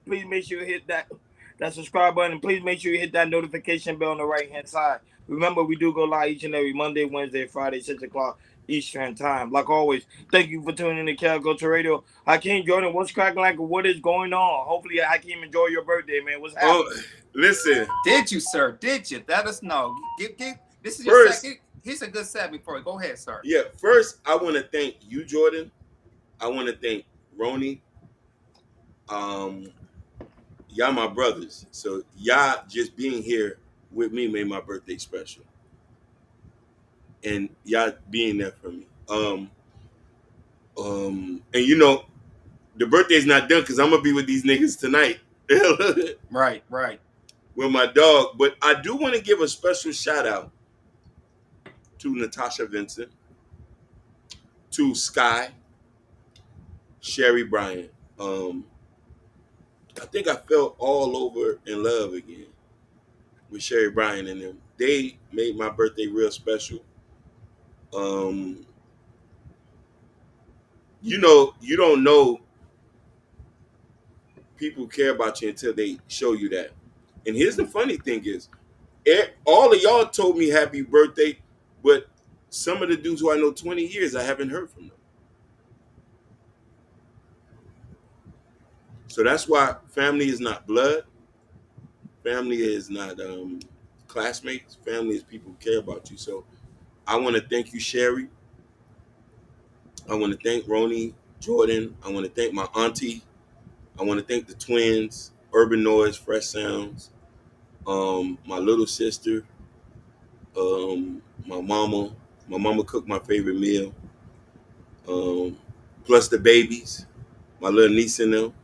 please make sure you hit that subscribe button. And please make sure you hit that notification bell on the right hand side. Remember, we do go live each and every Monday, Wednesday, Friday, 6 o'clock Eastern time. Like always, thank you for tuning in to Cal Go to Radio. Hakeem Jordan, what's cracking? Like, what is going on? Hopefully, Hakeem enjoy your birthday, man. What's Oh, happening? listen. Did you, sir? Did you? Let us know. This is your First, second. Here's a good set before. Go ahead, sir. yeah. First, I want to thank you, Jordan. I want to thank Roni. Um, y'all my brothers, so y'all just being here with me made my birthday special, and y'all being there for me. And the birthday's not done because I'm gonna be with these niggas tonight. Right, right. With my dog. But I do want to give a special shout out to Natasha Vincent, to Sky, Sherry Bryant. I think I fell all over in love again with Sherry Bryant and them. They made my birthday real special. You don't know people care about you until they show you that. And here's the funny thing is, all of y'all told me happy birthday, but some of the dudes who I know 20 years, I haven't heard from them. So that's why family is not blood. Family is not classmates. Family is people who care about you. So I want to thank you, Sherry. I want to thank Roni, Jordan. I want to thank my auntie. I want to thank the twins, Urban Noise, Fresh Sounds, my little sister, my mama. My mama cooked my favorite meal. Plus the babies, my little niece and them.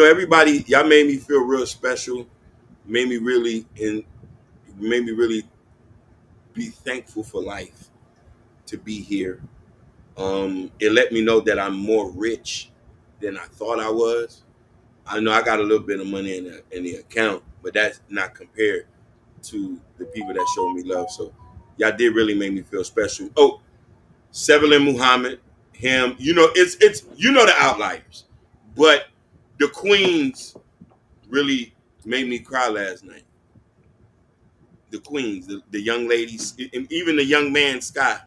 Everybody, y'all made me feel real special. Made me really be thankful for life, to be here. It let me know that I'm more rich than I thought I was. I know I got a little bit of money in the account, but that's not compared to the people that showed me love. So y'all did really make me feel special. Oh, Sevelin Muhammad, him, it's the outliers. But the queens really made me cry last night. The queens, the young ladies, and even the young man Sky.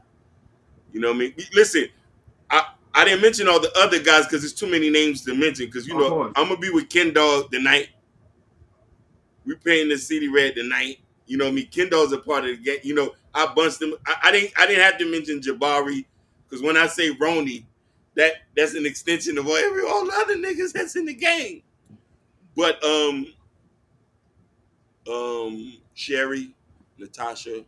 You know what I mean? Listen, I didn't mention all the other guys because there's too many names to mention. Because I'm gonna be with Ken Dog tonight. We playing the City Red tonight. You know what I mean? Ken Dog's a part of the game. I bunched them. I didn't have to mention Jabari because when I say Roni, that's an extension of all the other niggas that's in the game. But Sherry, Natasha,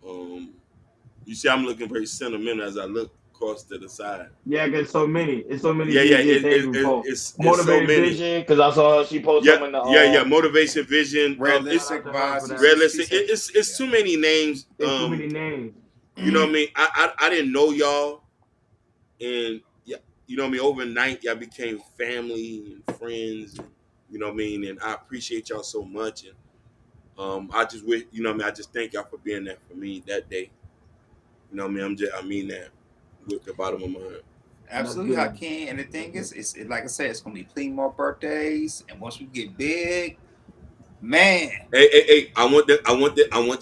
you see, I'm looking very sentimental as I look across to the side. Yeah, there's so many. It's so many. Yeah, it's so Motivated many. Vision, because I saw she posted some in the Motivation Vision, Realistic vibes. realistic. It's too many names. There's too many names. You know what I mean? I didn't know y'all, and yeah, you know what I mean. Overnight, y'all became family and friends. You know what I mean? And I appreciate y'all so much. And I just wish, I just thank y'all for being there for me that day. You know what I mean? I mean that with the bottom of my heart. Absolutely, Hakeem. And the thing is, like I said, it's gonna be plenty more birthdays. And once we get big, man. Hey! I want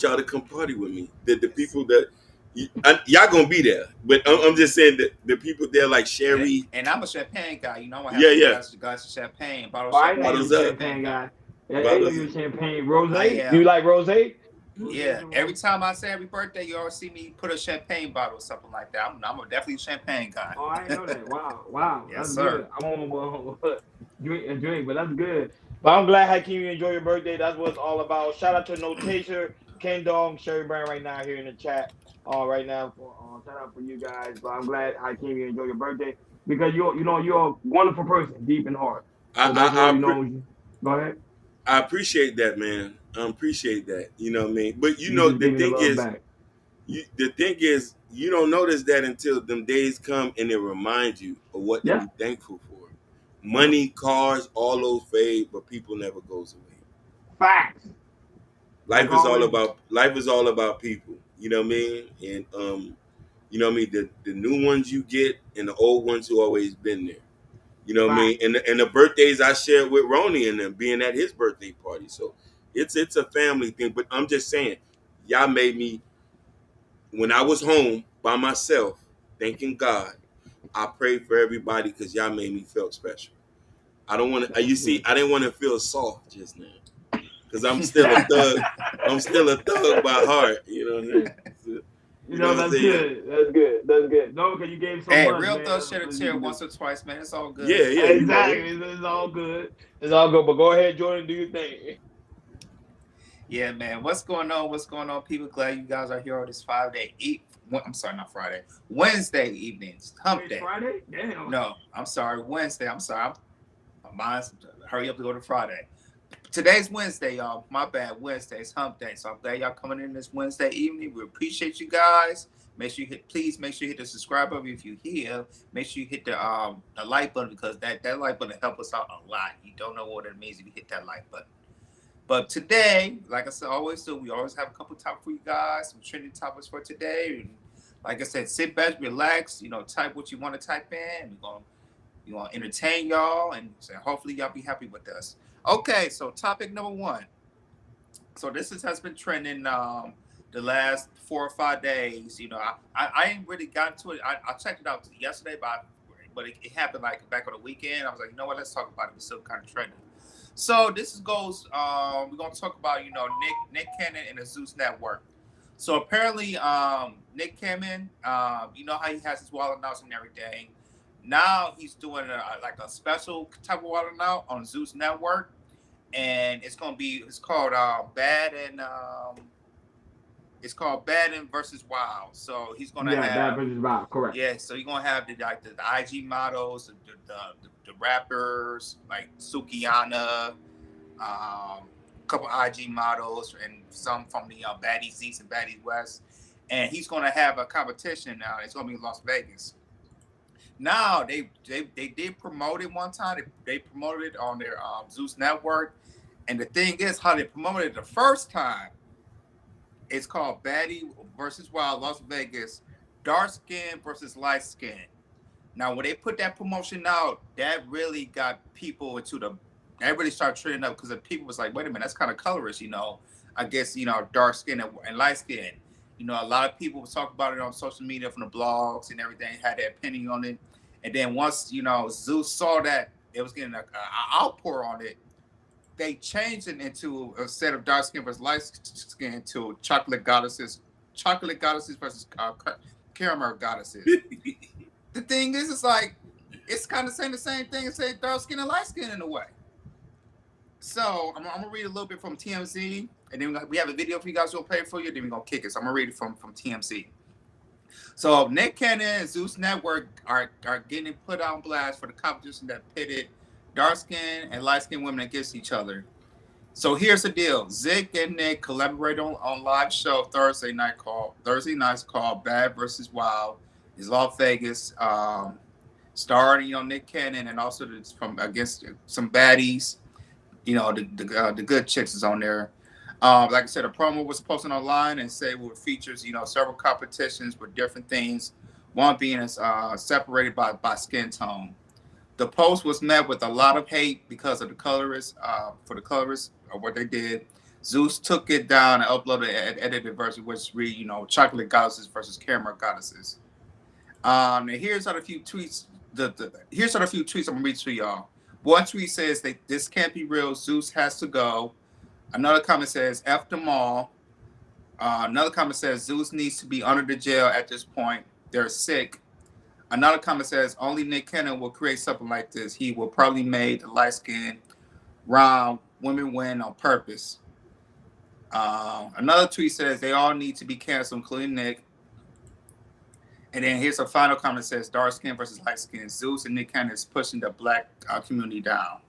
y'all to come party with me. The people that y'all gonna be there, but I'm just saying that the people there like Sherry. And I'm a champagne guy. I'm gonna have guys of champagne bottles. Bottles up. Champagne guy. Yeah, you champagne. Rose. Do you like rose? Yeah, every time I say happy birthday, you always see me put a champagne bottle or something like that. I'm definitely a champagne guy. Oh, I didn't know that. Wow. Yes, that's sir. Good. I'm on drink, but that's good. But I'm glad, Hakeem, you enjoy your birthday. That's what it's all about. Shout out to No Chaser, Ken Dong, Sherry Brown right now here in the chat. Right now, shout out for you guys. But I'm glad, Hakeem, you enjoy your birthday because you're a wonderful person, deep in heart. So go ahead. I appreciate that, man. I appreciate that. You know what I mean? But the thing is, you don't notice that until them days come and it reminds you of what to be thankful for. Money, cars, all those fade, but people never goes away. Facts. Life is all about people. You know what I mean? And you know what I mean? The new ones you get and the old ones who always been there. You know what I Fact. mean? And the birthdays I shared with Ronnie and them being at his birthday party. So it's a family thing. But I'm just saying, y'all made me when I was home by myself, thanking God. I prayed for everybody because y'all made me feel special. I don't want to. That's You see, good. I didn't want to feel soft just now because I'm still a thug. I'm still a thug by heart. You know what I'm saying? So, You you know know, what I'm that's saying? good. That's good. That's good. No, because you gave so Hey, much, real man. thug That's shed a what you tear can do. once or twice, man. It's all good. Yeah, yeah. You know. Exactly. It's all good. It's all good. But go ahead, Jordan. Do your thing. Yeah, man. What's going on? What's going on, people? Glad you guys are here on this I'm sorry, not Friday. Wednesday evenings. Wait, Hump it's day. Friday? Damn. No, I'm sorry. Wednesday. I'm sorry. My mind's hurry up to go to Friday. Today's Wednesday, y'all. My bad. Wednesday's hump day. So I'm glad y'all coming in this Wednesday evening. We appreciate you guys. Make sure you please make sure you hit the subscribe button if you here. Make sure you hit the like button because that like button help us out a lot. You don't know what it means if you hit that like button. But today, like I said, always do, we always have a couple topics for you guys, some trending topics for today. And like I said, sit back, relax, type what you want to type in. We gonna entertain y'all and hopefully y'all be happy with us. Okay, so topic number one. So has been trending the last 4 or 5 days. I ain't really gotten to it. I checked it out yesterday, but it happened like back on the weekend. I was like, you know what? Let's talk about it. It's still kind of trending. So this goes. We're gonna talk about Nick Cannon and the Zeus Network. So apparently, Nick Cannon, you know how he has his wallet outs and everything. Now he's doing like a special type of wallet out on Zeus Network, and it's called Bad and versus Wild. So he's gonna Yeah, bad have versus Rob. Correct. yeah. So you're gonna have the IG models, the rappers like Sukiyana, a couple IG models, and some from the Baddies East and Baddies West. And he's going to have a competition now. It's going to be in Las Vegas. Now they did promote it one time. They promoted it on their Zeus Network, and the thing is, how they promoted it the first time. It's called Baddie versus Wild Las Vegas, dark skin versus light skin. Now, when they put that promotion out, that really got people that really started trending up because the people was like, wait a minute, that's kind of colorist, I guess, dark skin and light skin. A lot of people was talking about it on social media from the blogs and everything, had their opinion on it. And then once, Zeus saw that it was getting an outpour on it, they changed it into a set of dark skin versus light skin to chocolate goddesses versus caramel goddesses. The thing is, it's like, it's kind of saying the same thing as saying dark skin and light skin in a way. So I'm gonna read a little bit from TMZ, and then we have a video for you guys. We'll play it for you. Then we're gonna kick it. So I'm gonna read it from TMZ. So Nick Cannon and Zeus Network are getting put on blast for the competition that pitted dark skin and light skin women against each other. So here's the deal: Zig and Nick collaborated on live show Thursday nights called Bad versus Wild. It's Las Vegas, starring Nick Cannon and also from against some baddies. The good chicks is on there. Like I said, a promo was posted online and said it features several competitions with different things. One being separated by skin tone. The post was met with a lot of hate because of the colorist. For the colorists of what they did, Zeus took it down and uploaded an edited version, which read chocolate goddesses versus caramel goddesses. And here's a few tweets. Here's a few tweets I'm gonna read to y'all. One tweet says that this can't be real. Zeus has to go. Another comment says F them all. Another comment says Zeus needs to be under the jail at this point. They're sick. Another comment says only Nick Cannon will create something like this. He will probably make the light skin round women win on purpose. Another tweet says they all need to be canceled, including Nick. And then here's a final comment that says dark skin versus light skin. Zeus and Nick Cannon is pushing the black community down.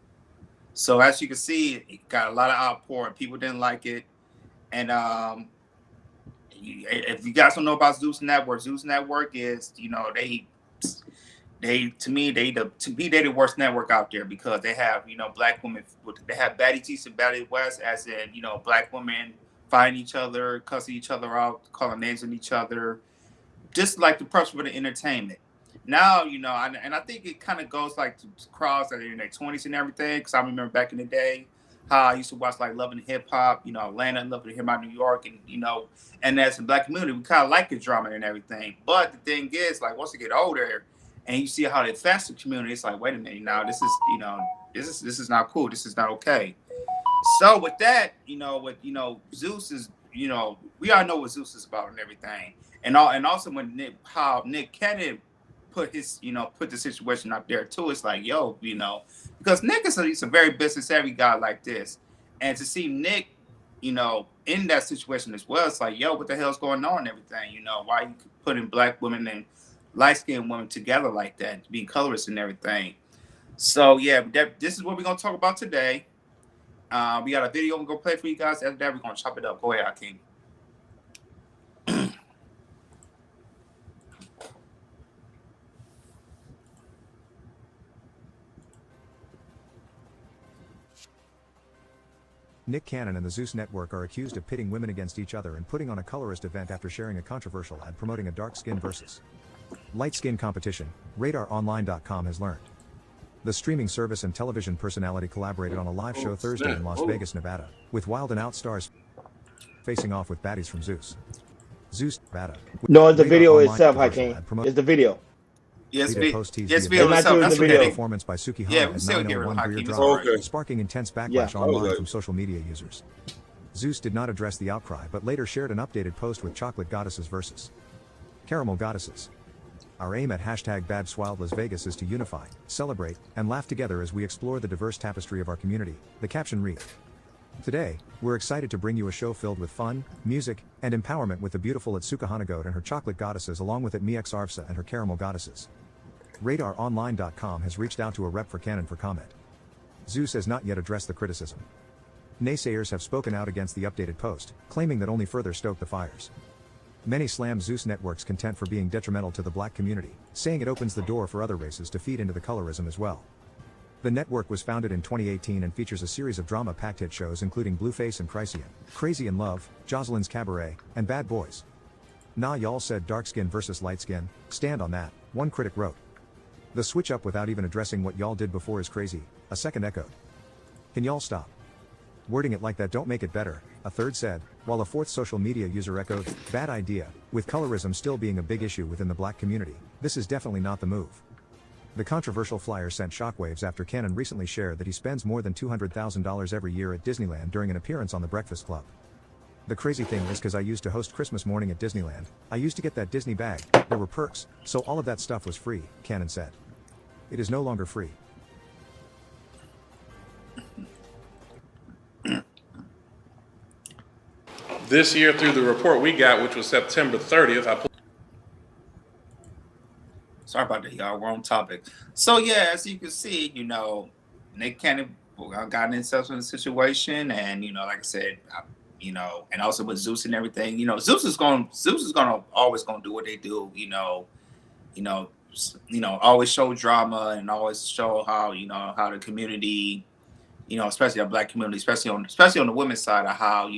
So as you can see, it got a lot of outpour and people didn't like it. And if you guys don't know about Zeus Network is, they to me they the worst network out there because they have black women. They have Baddie East and Baddie West, as in black women fighting each other, cussing each other out, calling names on each other, just like the purpose for the entertainment. now, and I think it kind of goes like to cross that in their 20s and everything. Because I remember back in the day how I used to watch like Love and Hip Hop, Atlanta, Love and Hip Hop, New York, and and as a black community, we kind of like the drama and everything. But the thing is, like once you get older and you see how it affects the community, it's like, wait a minute, now this is, this is not cool. This is not okay. So with that, with Zeus is, we all know what Zeus is about and everything, and also when how Nick Cannon put his, put the situation up there too. It's like, yo, because Nick is he's a very business savvy guy like this, and to see Nick, in that situation as well, it's like, yo, what the hell's going on and everything? Why you putting black women and light skinned women together like that, being colorists and everything. So yeah, this is what we're gonna talk about today. We got a video we're gonna play for you guys. After that, we're gonna chop it up. Go ahead, Hakeem. Nick Cannon and the Zeus Network are accused of pitting women against each other and putting on a colorist event after sharing a controversial ad promoting a dark skin versus light skin competition, RadarOnline.com has learned. The streaming service and television personality collaborated on a live show Thursday in Las Vegas, Nevada, with wild and out stars facing off with baddies from Zeus. Nevada. No, it's the video itself, Hakeem. It's the video. Yes, it's the video. Performance by Suki yeah, Han at 901 Hakeem, sparking intense backlash online from social media users. Zeus did not address the outcry but later shared an updated post with chocolate goddesses versus caramel goddesses. Our aim at #BabsWildLasVegas is to unify, celebrate, and laugh together as we explore the diverse tapestry of our community, the caption read. Today, we're excited to bring you a show filled with fun, music, and empowerment with the beautiful Atsuka Hanagoat and her chocolate goddesses along with Mix Arvsa and her caramel goddesses. RadarOnline.com has reached out to a rep for Cannon for comment. Zeus has not yet addressed the criticism. Naysayers have spoken out against the updated post, claiming that only further stoked the fires. Many slam Zeus Network's content for being detrimental to the black community, saying it opens the door for other races to feed into the colorism as well. The network was founded in 2018 and features a series of drama-packed hit shows including Blueface and Chrysian, Crazy in Love, Jocelyn's Cabaret, and Bad Boys. Nah, y'all said dark skin versus light skin, stand on that, one critic wrote. The switch up without even addressing what y'all did before is crazy, a second echoed. Can y'all stop wording it like that? Don't make it better, a third said, while a fourth social media user echoed, bad idea, with colorism still being a big issue within the black community, this is definitely not the move. The controversial flyer sent shockwaves after Cannon recently shared that he spends more than $200,000 every year at Disneyland during an appearance on The Breakfast Club. The crazy thing is because I used to host Christmas morning at Disneyland, I used to get that Disney bag, there were perks, so all of that stuff was free, Cannon said. It is no longer free. This year through the report we got, which was September 30th, Sorry about that, y'all. We're on topic. So yeah, as you can see, Nick Cannon got himself in a situation, and like I said, and also with Zeus and everything, Zeus is gonna always gonna do what they do, always show drama and always show how how the community, especially our black community, especially on the women's side of how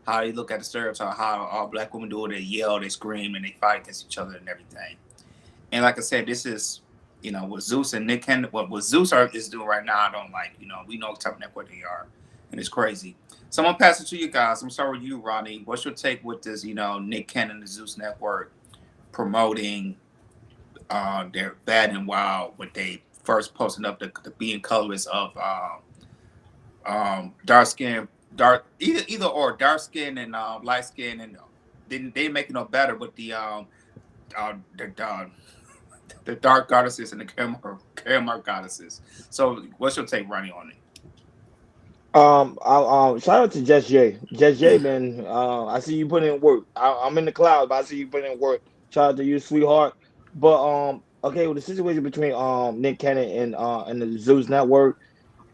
how they look at the stereotype, how all black women do it, they yell, they scream, and they fight against each other and everything. And like I said, this is, what Zeus and Nick Cannon, what Zeus is doing right now, I don't like. We know type of network they are, and it's crazy. So I'm gonna pass it to you guys. I'm sorry with you, Ronnie. What's your take with this, Nick Cannon, the Zeus Network, promoting their Bad and Wild, when they first posting up the being colorist of dark skin, either or dark skin and light skin, and they make it no better with the dark goddesses and the caramel goddesses. So what's your take, Ronnie, on it? Shout out to Jess J. Jess J, man. I see you putting in work. I'm in the cloud, but I see you putting in work. Shout out to you, sweetheart. But okay, with the situation between Nick Cannon and the Zeus Network,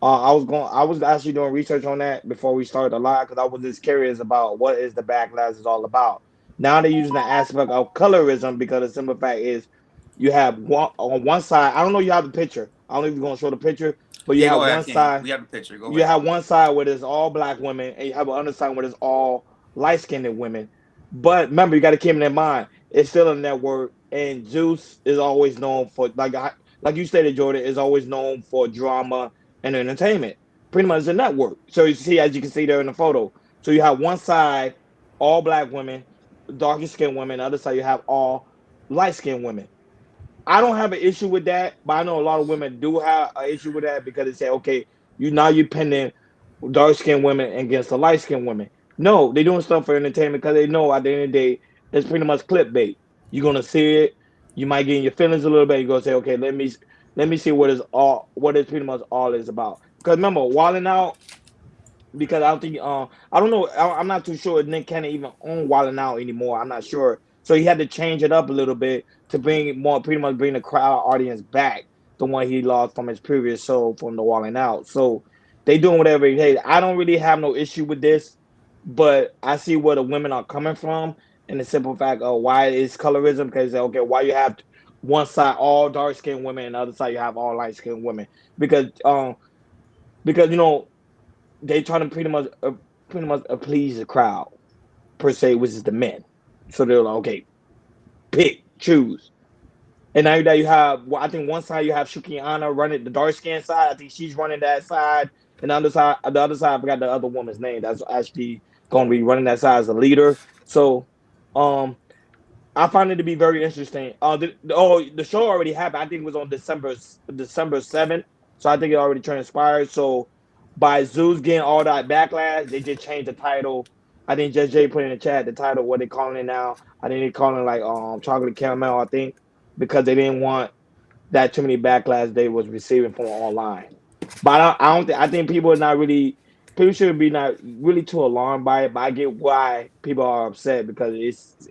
I was actually doing research on that before we started the live because I was just curious about what is the backlash is all about. Now they're using the aspect of colorism because the simple fact is you have on one side. I don't know. You have the picture. I don't know if you're gonna show the picture, but you have one side. We have the picture. Go ahead. You have one side where there's all black women, and you have another side where there's all light skinned women. But remember, you got to keep in mind it's still a network, and Zeus is always known for like you stated, Jordan is always known for drama and entertainment. Pretty much a network. So you see, as you can see there in the photo, so you have one side all black women, darker skinned women. The other side you have all light skinned women. I don't have an issue with that, but I know a lot of women do have an issue with that because they say, okay, you pinning dark skinned women against the light skinned women. No, they're doing stuff for entertainment because they know at the end of the day it's pretty much clickbait. You're gonna see it, you might get in your feelings a little bit. You're gonna say, okay, let me see what is pretty much all is about. Because remember, Wilding Out, because I don't think I don't know, I'm not too sure if Nick Cannon even own Wilding Out anymore. I'm not sure. So he had to change it up a little bit to bring more pretty much bring the crowd audience back, the one he lost from his previous show from the Wilding Out. So they doing whatever it takes. I don't really have no issue with this, but I see where the women are coming from, and the simple fact of why it's colorism, because okay, why you have one side all dark skinned women and the other side you have all light skinned women, because they trying to pretty much please the crowd per se, which is the men. So they're like, okay, pick, choose. And now that you have, well, I think one side you have Shukiana running the dark skin side. I think she's running that side, and the other side, I forgot the other woman's name. That's actually going to be running that side as a leader. So, um, I find it to be very interesting. The show already happened. I think it was on December 7th. So I think it already transpired. So by Zeus getting all that backlash, they just changed the title. I think Just Jay put in the chat the title, what they calling it now. I think they calling it like chocolate caramel, I think, because they didn't want that too many backlash they was receiving from online. But I don't think I think people should be not really too alarmed by it. But I get why people are upset because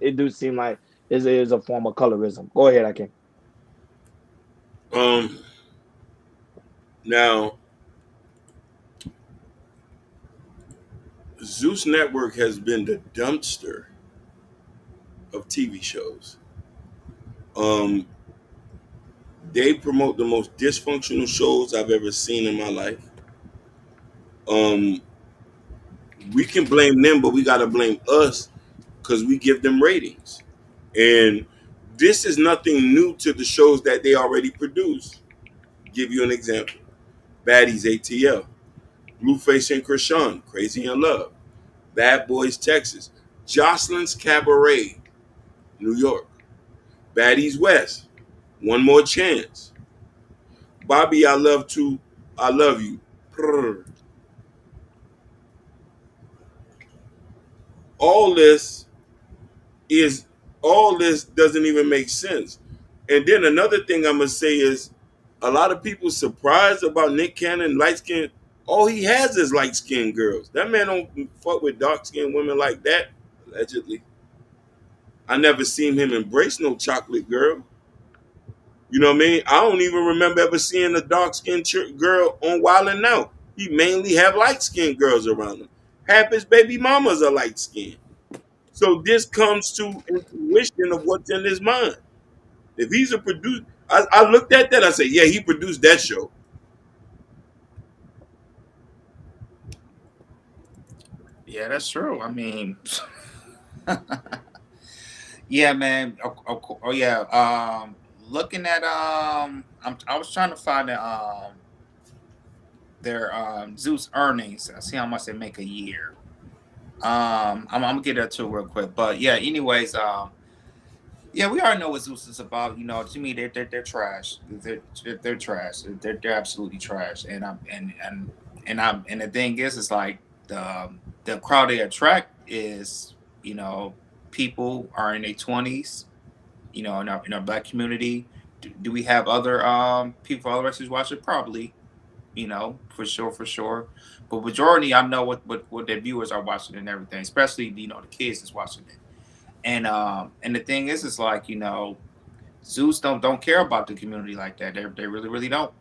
it do seem like it is a form of colorism. Go ahead, I can. Um, now Zeus Network has been the dumpster of TV shows. Um, they promote the most dysfunctional shows I've ever seen in my life. Um, we can blame them, but we got to blame us because we give them ratings. And this is nothing new to the shows that they already produce. Give you an example: Baddies ATL, Blueface and Krishan, Crazy in Love, Bad Boys Texas, Jocelyn's Cabaret, New York, Baddies West, One More Chance, Bobby I Love To, I Love You. Prrr. All this is all this doesn't even make sense. And then another thing I'm gonna say is a lot of people surprised about Nick Cannon, light skin. All he has is light skinned girls. That man don't fuck with dark skinned women like that, allegedly. I never seen him embrace no chocolate girl. You know what I mean? I don't even remember ever seeing a dark skinned girl on Wild 'N Out. He mainly have light skinned girls around him. Half his baby mamas are light skinned. So this comes to intuition of what's in his mind. If he's a producer, I looked at that. I said, yeah, he produced that show. Yeah, that's true. I mean, yeah, man. Oh, yeah. Looking at I was trying to find their Zeus earnings. See how much they make a year. I'm gonna get that too real quick. But yeah, anyways, yeah, we already know what Zeus is about. You know, to me, they're trash. They're trash. They're absolutely trash. And the thing is, it's like the crowd they attract is, people are in their 20s. In our black community. Do we have other people, other races watch it? Probably. For sure. But majority, I know what their viewers are watching and everything, especially the kids that's watching it. And the thing is, it's like Zeus don't care about the community like that. They really don't.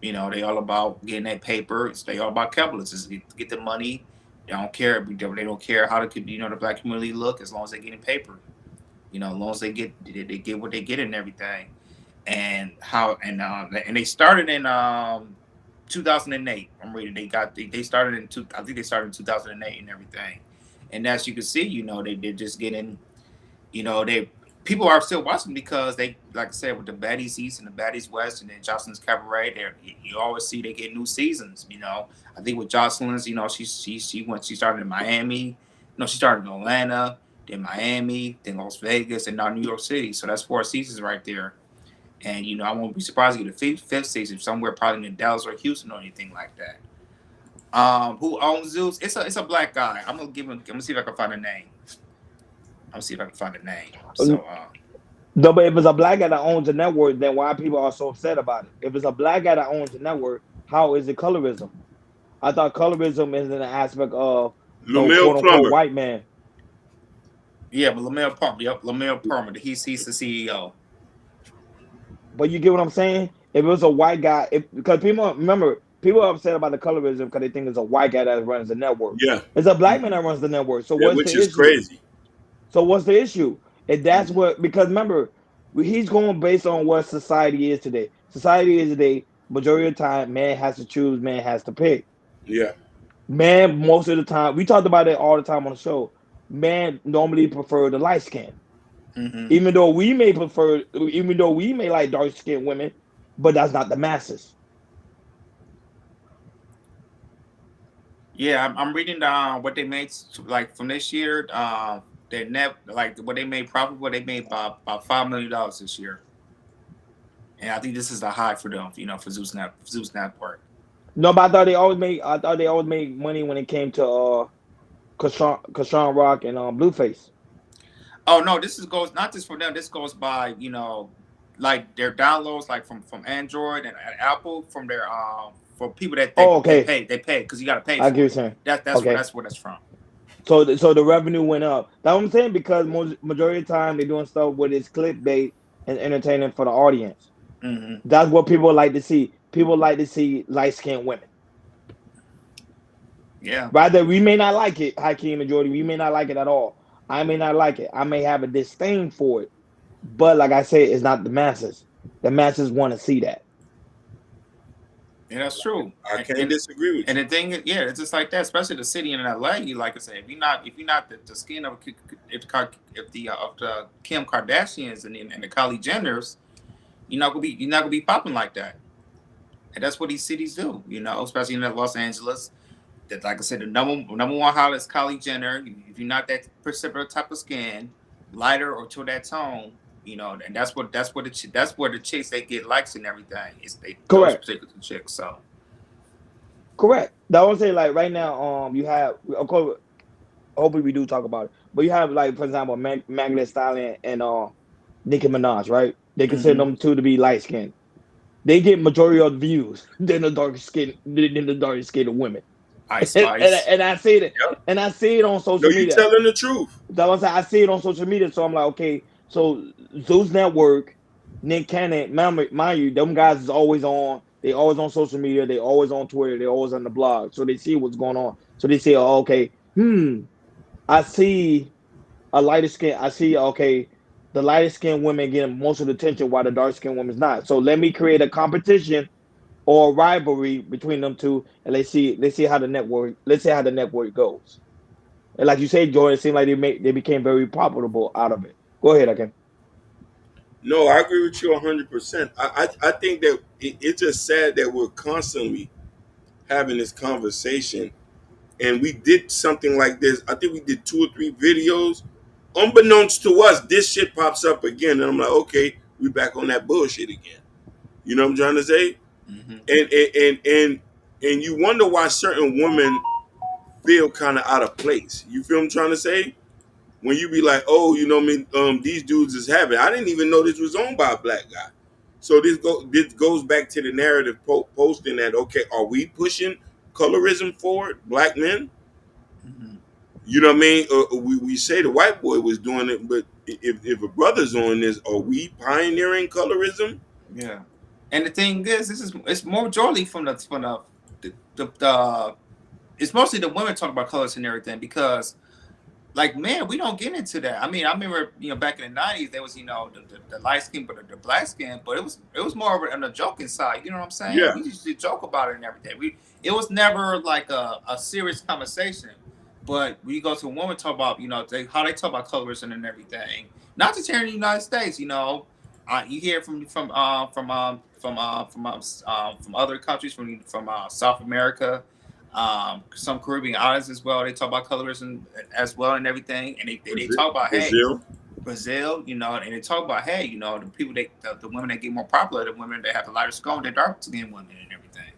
They all about getting that paper. They all about capitalists. Get the money. They don't care. They don't care how the black community look as long as they get in paper. As long as they get what they get and everything. And they started in 2008. I'm reading they started I think they started in 2008 and everything. And as you can see, they're just getting, they people are still watching because they, like I said, with the Baddies East and the Baddies West and then Jocelyn's Cabaret, there you always see they get new seasons. You know, I think with Jocelyn's, you know, she started in Miami, no, she started in Atlanta, then Miami, then Las Vegas, and now New York City. So that's 4 seasons right there. And you know, I won't be surprised to get a fifth season somewhere, probably in Dallas or Houston or anything like that. Who owns Zeus? It's a black guy. I'm gonna see if I can find a name. I'm gonna see if I can find a name. So No, but if it's a black guy that owns a network, then why people are so upset about it? If it's a black guy that owns a network, how is it colorism? I thought colorism is an aspect of the Lamel quote unquote Plummer. white man. yeah, but Lamel Palmer, yep, Lamel Palmer, he's the CEO. But you get what I'm saying? If it was a white guy, if because people remember people are upset about the colorism because they think it's a white guy that runs the network. Yeah, It's a black man that runs the network. So yeah, what's which the is issue? crazy. So what's the issue? And that's what because remember he's going based on what society is today. Society is today. Majority of the time, man has to choose. Man has to pick. Yeah, Man, most of the time, we talked about it all the time on the show. Man normally prefer the light skin, Mm-hmm. even though we may prefer, even though we may like dark skinned women, but that's not the masses. Yeah, I'm reading what they made like from this year. Their net like what they made profit. What they made about $5 million this year, and I think this is the high for them. You know, for Zeus Network. No, but I thought they always made money when it came to Kashawn Rock and Blueface. Oh no, this is goes not just for them. This goes by like their downloads, like from Android and Apple, from their for people that Oh, they okay. pay because you got to pay I get what for you're it. saying. That's Okay. where that's from. So so the revenue went up. That's what I'm saying because majority of the time they're doing stuff with it's clickbait and entertaining for the audience. Mm-hmm. That's what people like to see. People like to see light skinned women. Yeah. Rather, we may not like it, Hakeem and Jordy. We may not like it at all. I may not like it. I may have a disdain for it. But like I said, it's not the masses. The masses want to see that. Yeah, that's true. I can't disagree with And you. the thing, yeah, it's just like that. Especially the city in LA. You like I say, if you're not the skin of if the Kim Kardashians and the Kylie Jenners, you're not gonna be popping like that. And that's what these cities do. You know, especially in Los Angeles. That like I said, the number one holler is Kylie Jenner. If you're not that particular type of skin, lighter or to that tone, you know, and that's where the chicks they get likes and everything is those Correct. particular chicks. So. Correct. That was say like right now, you have of course hopefully we do talk about it. But you have like for example Magnet Stallion and Nicki Minaj, right? They consider Mm-hmm. them two to be light skinned. They get majority of the views than the dark skinned women. Ice Spice. And I see it Yep. and I see it on No, social you media. telling the truth. That was I see it on social media, so I'm like, okay, so Zeus Network, Nick Cannon, mind you, them guys is always on. They always on social media. They always on Twitter. They always on the blog, so they see what's going on. So they say, oh, okay, I see a lighter skin. I see, okay, the lighter skinned women getting most of the attention, while the dark skinned women's not. So let me create a competition or rivalry between them two, and let's see how the network goes. And like you say, Jordan, it seemed like they became very profitable out of it. Go ahead, again. No, I agree with you 100%. I think that it's just sad that we're constantly having this conversation, and we did something like this. I think we did 2 or 3 videos. Unbeknownst to us, this shit pops up again, and I'm like, okay, we back on that bullshit again. You know what I'm trying to say? Mm-hmm. And you wonder why certain women feel kind of out of place. You feel what I'm trying to say? When you be like, oh, you know what I mean, these dudes is having. I didn't even know this was owned by a black guy. So this goes back to the narrative posting that, okay, are we pushing colorism forward, black men? Mm-hmm. You know what I mean? We say the white boy was doing it, but if a brother's on this, are we pioneering colorism? Yeah. And the thing is, it's more majority from the it's mostly the women talk about colors and everything because like man, we don't get into that. I mean, I remember back in the '90s there was the light skin but the black skin, but it was more on the joking side. You know what I'm saying? Yeah. We used to joke about it and everything. It was never like a serious conversation. But when you go to a woman, talk about how they talk about colorism and everything. Not just here in the United States, you hear from other countries, from South America, some Caribbean islands as well. They talk about colorism as well and everything, and they talk about, hey, Brazil. Brazil, and they talk about, hey, the people the women that get more popular, the women that have the lighter skin, they're dark skinned women and everything.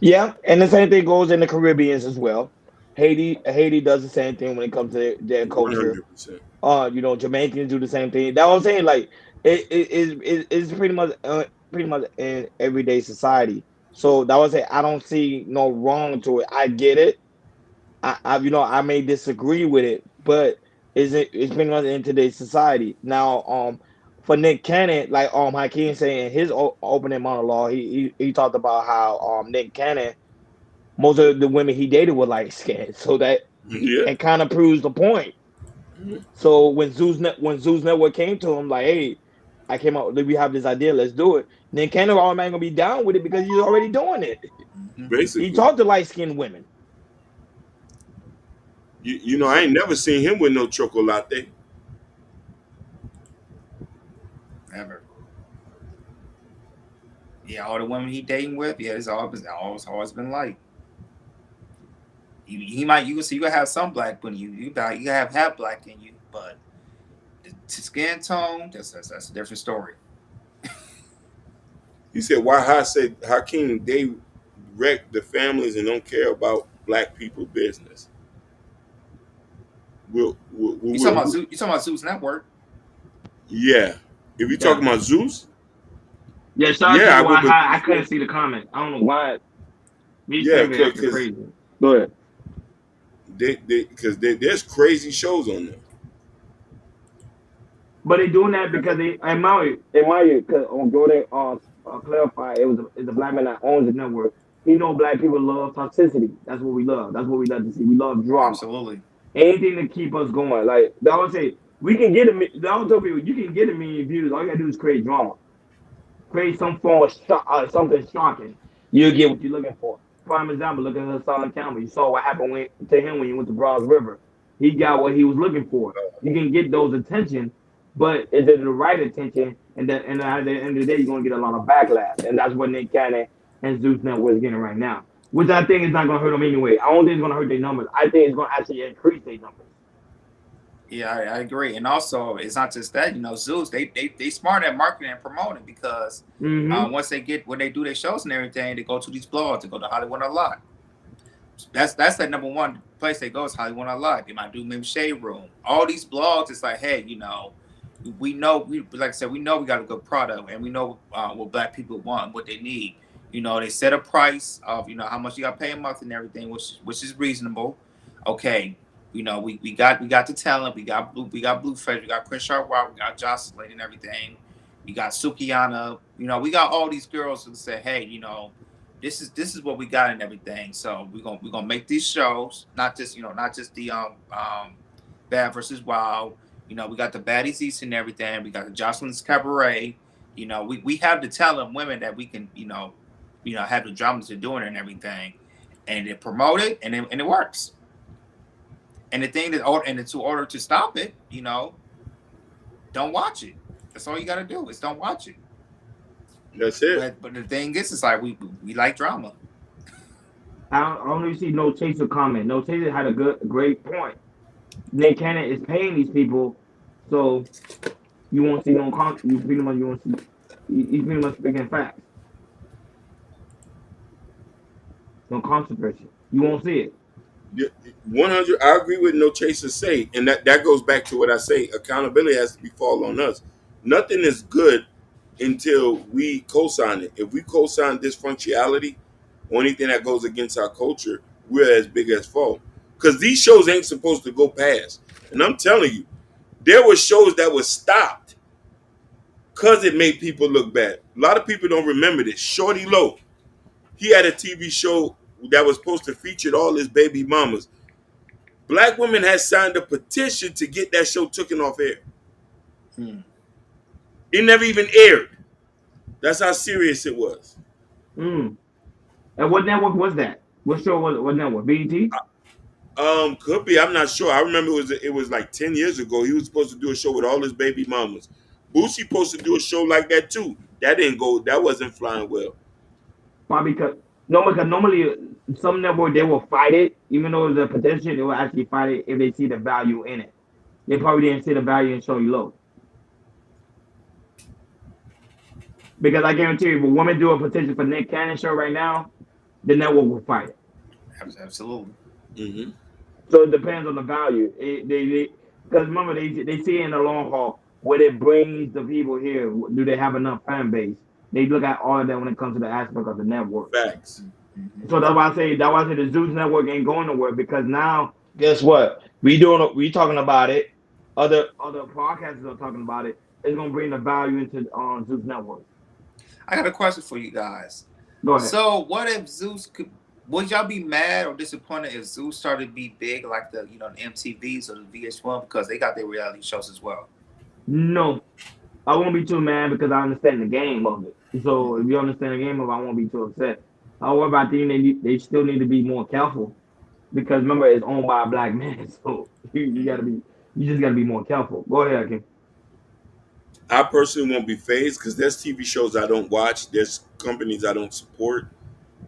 Yeah, and the same thing goes in the Caribbeans as well. Haiti does the same thing when it comes to their culture. 100%. Jamaicans do the same thing. That's what I'm saying. Like it's pretty much in everyday society. So that was it. I don't see no wrong to it. I get it. I may disagree with it, but it's pretty much in today's society now. For Nick Cannon, like Hakeem saying his opening monologue, he talked about how Nick Cannon, most of the women he dated were light skinned, so that Yeah. it kind of proves the point. So when Zeus Network came to him like, hey, I came out, we have this idea, let's do it. Then Cannon automatically gonna be down with it because he's already doing it. Mm-hmm. He Basically. talked to light skinned women. I ain't never seen him with no chocolate. Ever. Yeah, all the women he dating with, yeah, it's always been like. You can see you gonna have some black when you have half black in you, but the skin tone, that's a different story. He said, why Hakeem, they wreck the families and don't care about black people business. You talking about Zeus Network? Yeah. If you talking about Zeus, Yeah, shout out yeah, I to why would. But I couldn't see the comment. I don't know why. Me yeah, saying acting because crazy. Go ahead. there's crazy shows on there. But they doing that because they admire you. Because on Jordan clarify, it's a black man that owns the network. He know black people love toxicity. That's what we love. That's what we love to see. We love drama. Absolutely. Anything to keep us going. Like that would say, we can get I don't tell people you can get a million views. All you gotta do is create drama. Create some form of something shocking. You'll get what you're looking for. Prime example, look at Hassan Campbell. You saw what happened to him when he went to Bronx River. He got what he was looking for. You can get those attention, but is it the right attention? And at the end of the day, you're gonna get a lot of backlash, and that's what Nick Cannon and Zeus Network is getting right now. Which I think is not gonna hurt them anyway. I don't think it's gonna hurt their numbers. I think it's gonna actually increase their numbers. Yeah, I agree. And also, it's not just that. Zeus, they smart at marketing and promoting because once when they do their shows and everything, they go to these blogs. They go to Hollywood a lot. That's that number one place they go is Hollywood a lot. They might do maybe Shade Room. All these blogs, it's like, hey, we know, like I said, we know we got a good product, and we know what black people want, what they need. They set a price of how much you got to pay a month and everything, which is reasonable. Okay, we got the talent, we got Blueface, we got Chris Sharp, we got Jocelyn and everything. We got Sukiana. We got all these girls who say, hey, this is what we got and everything. So we're gonna make these shows, not just the Bad versus Wild. We got the Baddies Zeus and everything. We got the Jocelyn's Cabaret. We have the talent women that we can have the dramas they're doing and everything, and they promote it and it works. And the thing to order to stop it, don't watch it. That's all you got to do is don't watch it. That's it. But the thing is, it's like we like drama. I don't really see No Chaser comment. No Chaser had a great point. Nick Cannon is paying these people, so you won't see no you pretty much you won't see. He's pretty much speaking facts. No controversy. You won't see it. 100. I agree with No Chaser say, and that goes back to what I say. Accountability has to be fall on us. Nothing is good until we co-sign it. If we co-sign dysfunctionality or anything that goes against our culture, we're as big as fall. Because these shows ain't supposed to go past. And I'm telling you, there were shows that were stopped because it made people look bad. A lot of people don't remember this. Shorty Low, he had a TV show that was supposed to feature all his baby mamas. Black women had signed a petition to get that show taken off air. It never even aired. That's how serious it was. And what network was that? What show was that? What BET? Could be. I'm not sure. I remember it was like 10 years ago. He was supposed to do a show with all his baby mamas. Boosie supposed to do a show like that too. That didn't go. That wasn't flying well. Probably because normally some network they will fight it, even though there's a potential, they will actually fight it if they see the value in it. They probably didn't see the value in showing low. Because I guarantee you, if a woman do a petition for Nick Cannon show right now, the network will fight it. Absolutely. Mm-hmm. So it depends on the value. Because remember they see in the long haul what it brings the people here. Do they have enough fan base? They look at all of that when it comes to the aspect of the network. Facts. So that's why I say the Zeus network ain't going nowhere because now guess what? We talking about it. Other podcasters are talking about it. It's gonna bring the value into Zeus network. I got a question for you guys. Go ahead. So what if Zeus could? Would y'all be mad or disappointed if Zeus started to be big like the the MTVs or the VH1 because they got their reality shows as well? No, I won't be too mad because I understand the game of it. So if you understand the game of it, I won't be too upset. However, I think they still need to be more careful because remember it's owned by a black man. So you just gotta be more careful. Go ahead, Kim. I personally won't be phased because there's TV shows I don't watch. There's companies I don't support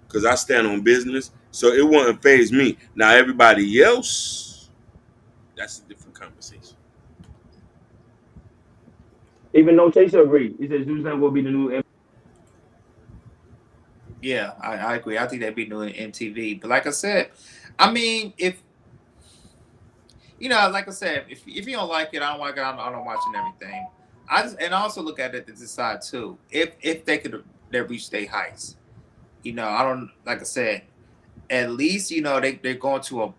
because I stand on business. So it won't phase me. Now everybody else, that's a different conversation. Even though Chaser agreed, he said Zeus will be the new. Yeah, I agree. I think they'd be doing MTV. But like I said, I mean, if like I said, if you don't like it, I don't like it. I don't watch it and everything. I also look at it to decide too. If they reach their heights, I don't like I said. At least they're going to a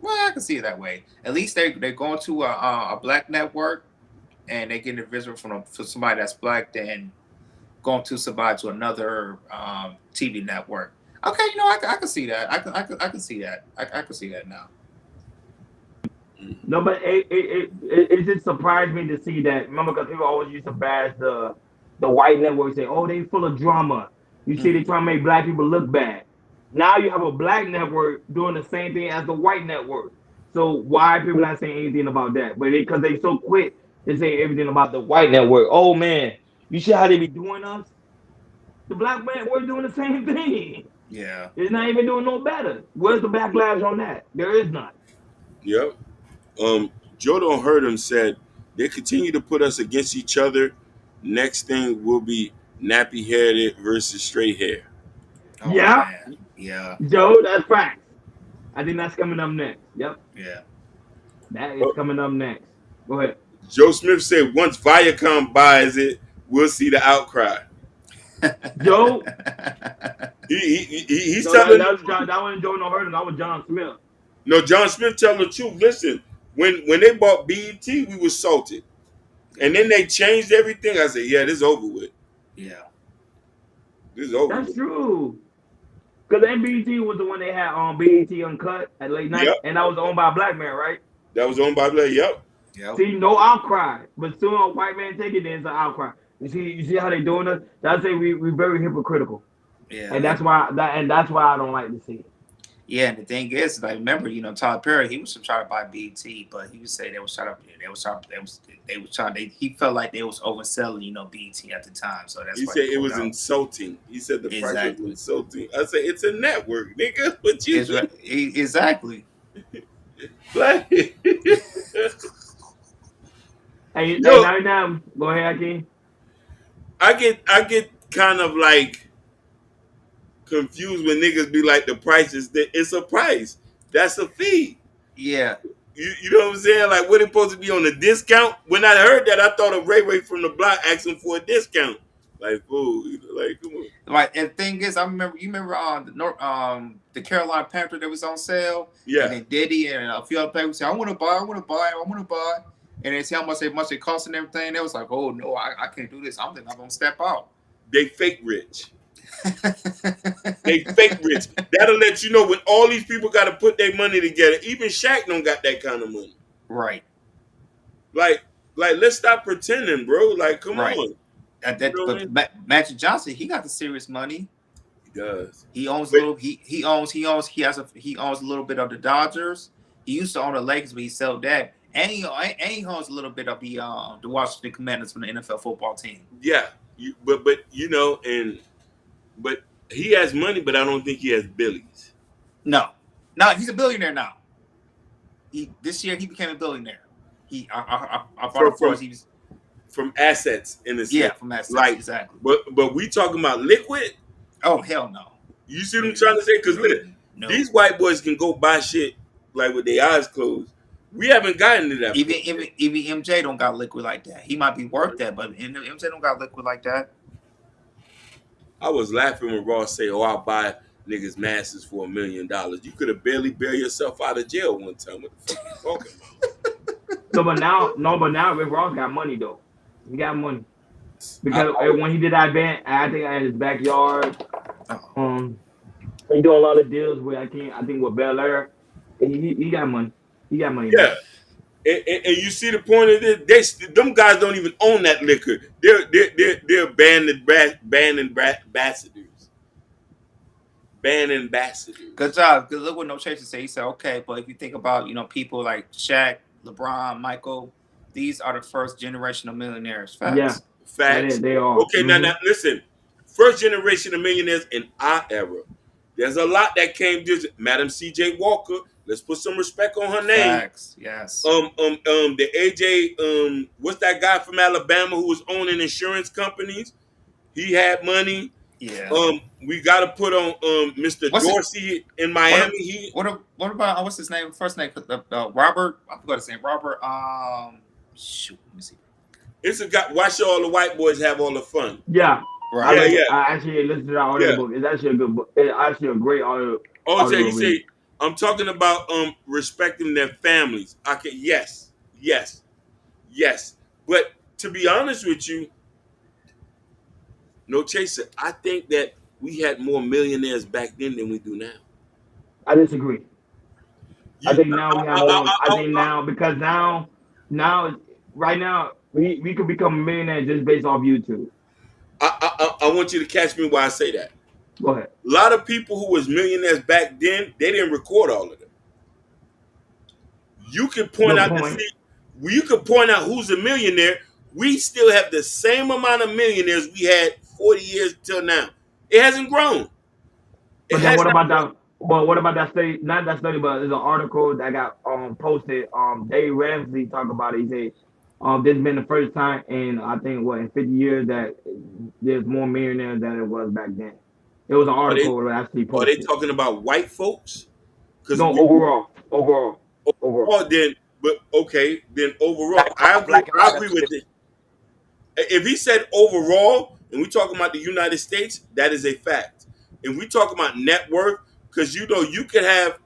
well, I can see it that way. At least they're going to a black network, and they get a visit from somebody that's black, then going to somebody to another TV network. Okay, I can see that. I can see that. I can see that now. No, but it just surprised me to see that. Remember, because people always used to bash the white network, say, "Oh, they full of drama." You see, they trying to make black people look bad. Now you have a black network doing the same thing as the white network. So why are people not saying anything about that? But because they so quick to say everything about the white network. Oh man, you see how they be doing us? The black network doing the same thing. Yeah, it's not even doing no better. Where's the backlash on that? There is none. Yep. Joe Don't Hurt Him said they continue to put us against each other. Next thing will be nappy headed versus straight hair. oh, Yeah. Man. Yeah. Joe, that's facts. I think that's coming up next. Yep. Yeah. That is coming up next. Go ahead. Joe Smith said once Viacom buys it, we'll see the outcry. Joe, he's telling that wasn't Joe No Hurt Him. That was John Smith. No, John Smith telling the truth. Listen, when they bought BET, we was salted. And then they changed everything. I said, yeah, this is over with. Yeah. This is over That's with. true. Because BET was the one they had on BET Uncut at late night. Yep. And that was owned by a black man, right? That was owned by a black, yep. See, no outcry. But soon a white man take it, then it's an outcry. You see how they doing us? That's say we very hypocritical. Yeah. And that's why I don't like to see it. Yeah, and the thing is, like, remember, Tyler Perry, he was trying to buy BET, but he would say they was trying to, he felt like they was overselling, BET at the time. So that's he said it was insulting. He said the price was insulting. I said it's a network, nigga. What you right. Exactly. Like, hey, now, go ahead, Akeem. I get kind of like confused when niggas be like the price is that it's a price. That's a fee. Yeah. You know what I'm saying? Like, what it supposed to be on a discount? When I heard that, I thought of Ray Ray from the block asking for a discount. Like, fool, like, come on. Right, and the thing is, you remember the Carolina Panther that was on sale? Yeah. And then Diddy and a few other people say, I want to buy. And they see how much it costs and everything. They was like, oh no, I can't do this. I'm gonna step out. They fake rich. They fake rich. That'll let you know when all these people got to put their money together. Even Shaq don't got that kind of money. Right. Like let's stop pretending, bro. Like, come on. But Magic Johnson, he got the serious money. does. He owns a But little. He owns a little bit of the Dodgers. He used to own the Lakers, but he sold that. And he owns a little bit of the Washington Commanders from the NFL football team. yeah, but you know, but he has money, but I don't think he has billies. No, he's a billionaire now. This year he became a billionaire. I bought it for us. From assets in the sense. From assets, like exactly. But we talking about liquid. Oh hell no! You see what I'm trying to say? Because these white boys can go buy shit like with their eyes closed. We haven't gotten to that. Even MJ don't got liquid like that. He might be worth that, but MJ don't got liquid like that. I was laughing when Ross say, "Oh, I'll buy niggas masses for $1 million." You could have barely bailed yourself out of jail one time. What the fuck you talking about? but now Rick Ross got money though. He got money because when he did that event, I think in his backyard, he doing a lot of deals with I think with Bel Air. He got money. He got money. Yeah. And you see the point of this? Them guys don't even own that liquor. They're banned ambassadors. Banned ambassadors. Good job. Because look what No Chaser said. He said, okay, but if you think about people like Shaq, LeBron, Michael, these are the first generation of millionaires. Facts. Yeah, facts. They are. Okay, now listen. First generation of millionaires in our era. There's a lot that came. Madam C.J. Walker. Let's put some respect on her name. Facts, yes. The AJ, what's that guy from Alabama who was owning insurance companies? He had money. Yeah. We got to put on Mr. Dorsey in Miami. What about what's his name? First name, Robert. I forgot his name. Robert. Shoot, let me see. It's a guy. Why should all the white boys have all the fun? Yeah. Right. Yeah. I actually listened to that audio book. It's actually a good book. It's actually a great audio. He said, I'm talking about respecting their families. Okay, yes. But to be honest with you, No Chaser, I think that we had more millionaires back then than we do now. I disagree. I think now we have more. I think now because now right now we could become a millionaire just based off YouTube. I want you to catch me while I say that. Go ahead. A lot of people who was millionaires back then, they didn't record all of them. You can point out who's a millionaire. We still have the same amount of millionaires we had 40 years till now. It hasn't grown. But then what about that study? Not that study, but there's an article that got posted. Dave Ramsey talked about it. He said this has been the first time in I think in 50 years that there's more millionaires than it was back then. It was an article that actually posted. Are they talking about white folks? No, overall. Overall, then overall, I agree with it. If he said overall, and we talking about the United States, that is a fact. And we talk about net worth, because you could have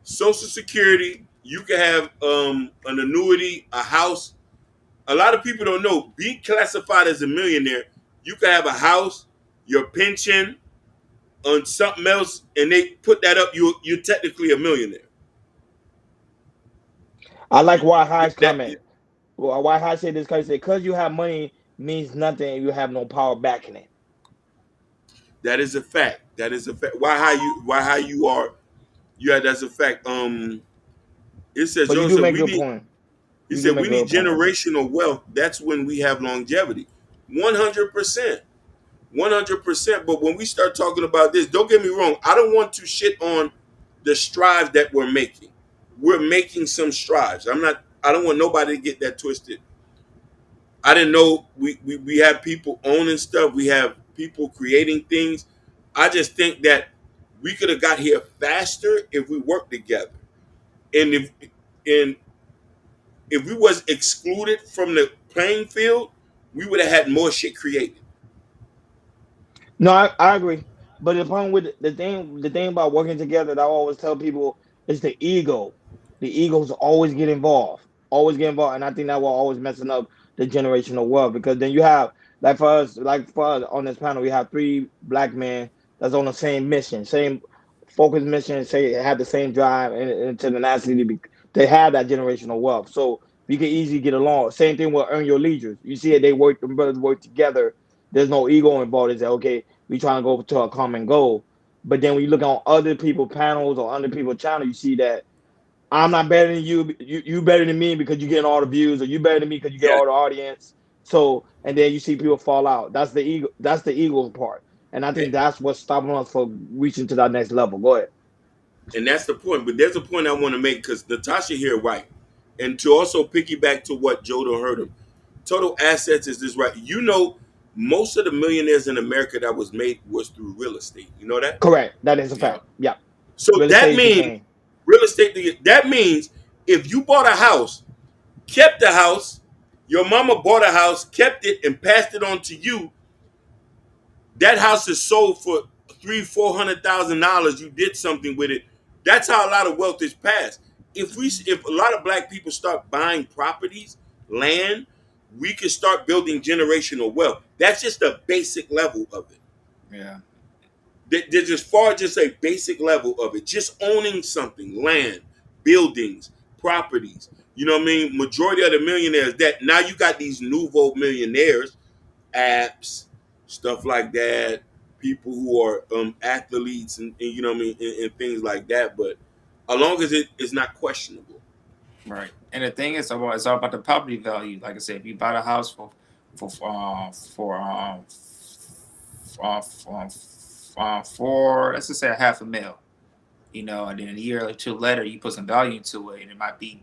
Social Security, you could have an annuity, a house. A lot of people don't know. Being classified as a millionaire, you could have a house, your pension, on something else, and they put that up. You're technically a millionaire. I like why High comment. Why High said this because you have money means nothing and you have no power backing it. That is a fact. Why you are. Yeah, that's a fact. It says But you do make a good point. He said we need generational wealth. That's when we have longevity. 100%. 100%. But when we start talking about this, don't get me wrong. I don't want to shit on the strides that we're making. We're making some strides. I don't want nobody to get that twisted. I didn't know we have people owning stuff. We have people creating things. I just think that we could have got here faster if we worked together. And if we was excluded from the playing field, we would have had more shit created. No, I agree. But the problem with the thing about working together that I always tell people is the ego. The egos always get involved. And I think that will always messing up the generational wealth because then you have like for us on this panel, we have 3 black men that's on the same mission, same focused mission, have the same drive and tenacity they have that generational wealth. So we can easily get along. Same thing with Earn Your Leisure. You see it, they work, them brothers work together There's no ego involved. It's like, okay, we trying to go to a common goal. But then when you look on other people panels or other people channel, you see that I'm not better than you. You better than me because you're getting all the views, or you better than me because you get Yeah, all the audience. So, and then you see people fall out. That's the ego. That's the ego part. And I think that's what's stopping us from reaching to that next level. Go ahead. and that's the point. But there's a point I want to make because Natasha here, right, and to also piggyback to what Jodo heard him. Total assets is this right? You know, most of the millionaires in America that was made was through real estate. You know that? Correct. That is a Yeah. fact. Yeah. So Real that estate is the means king. real estate. That means if you bought a house, kept the house, your mama bought a house, kept it, and passed it on to you, that house is sold for $300,000-$400,000. You did something with it. That's how a lot of wealth is passed. If a lot of black people start buying properties, land, we can start building generational wealth. That's just a basic level of it. Yeah. There's as far as just a basic level of it. Just owning something, land, buildings, properties. You know what I mean? Majority of the millionaires that now you got these nouveau millionaires, apps, stuff like that, people who are athletes and you know what I mean, and things like that. But as long as it's not questionable. Right. And the thing is, it's all about the property value. Like I said, if you buy a house for let's just say $500,000, and then a year or two later, you put some value into it, and it might be,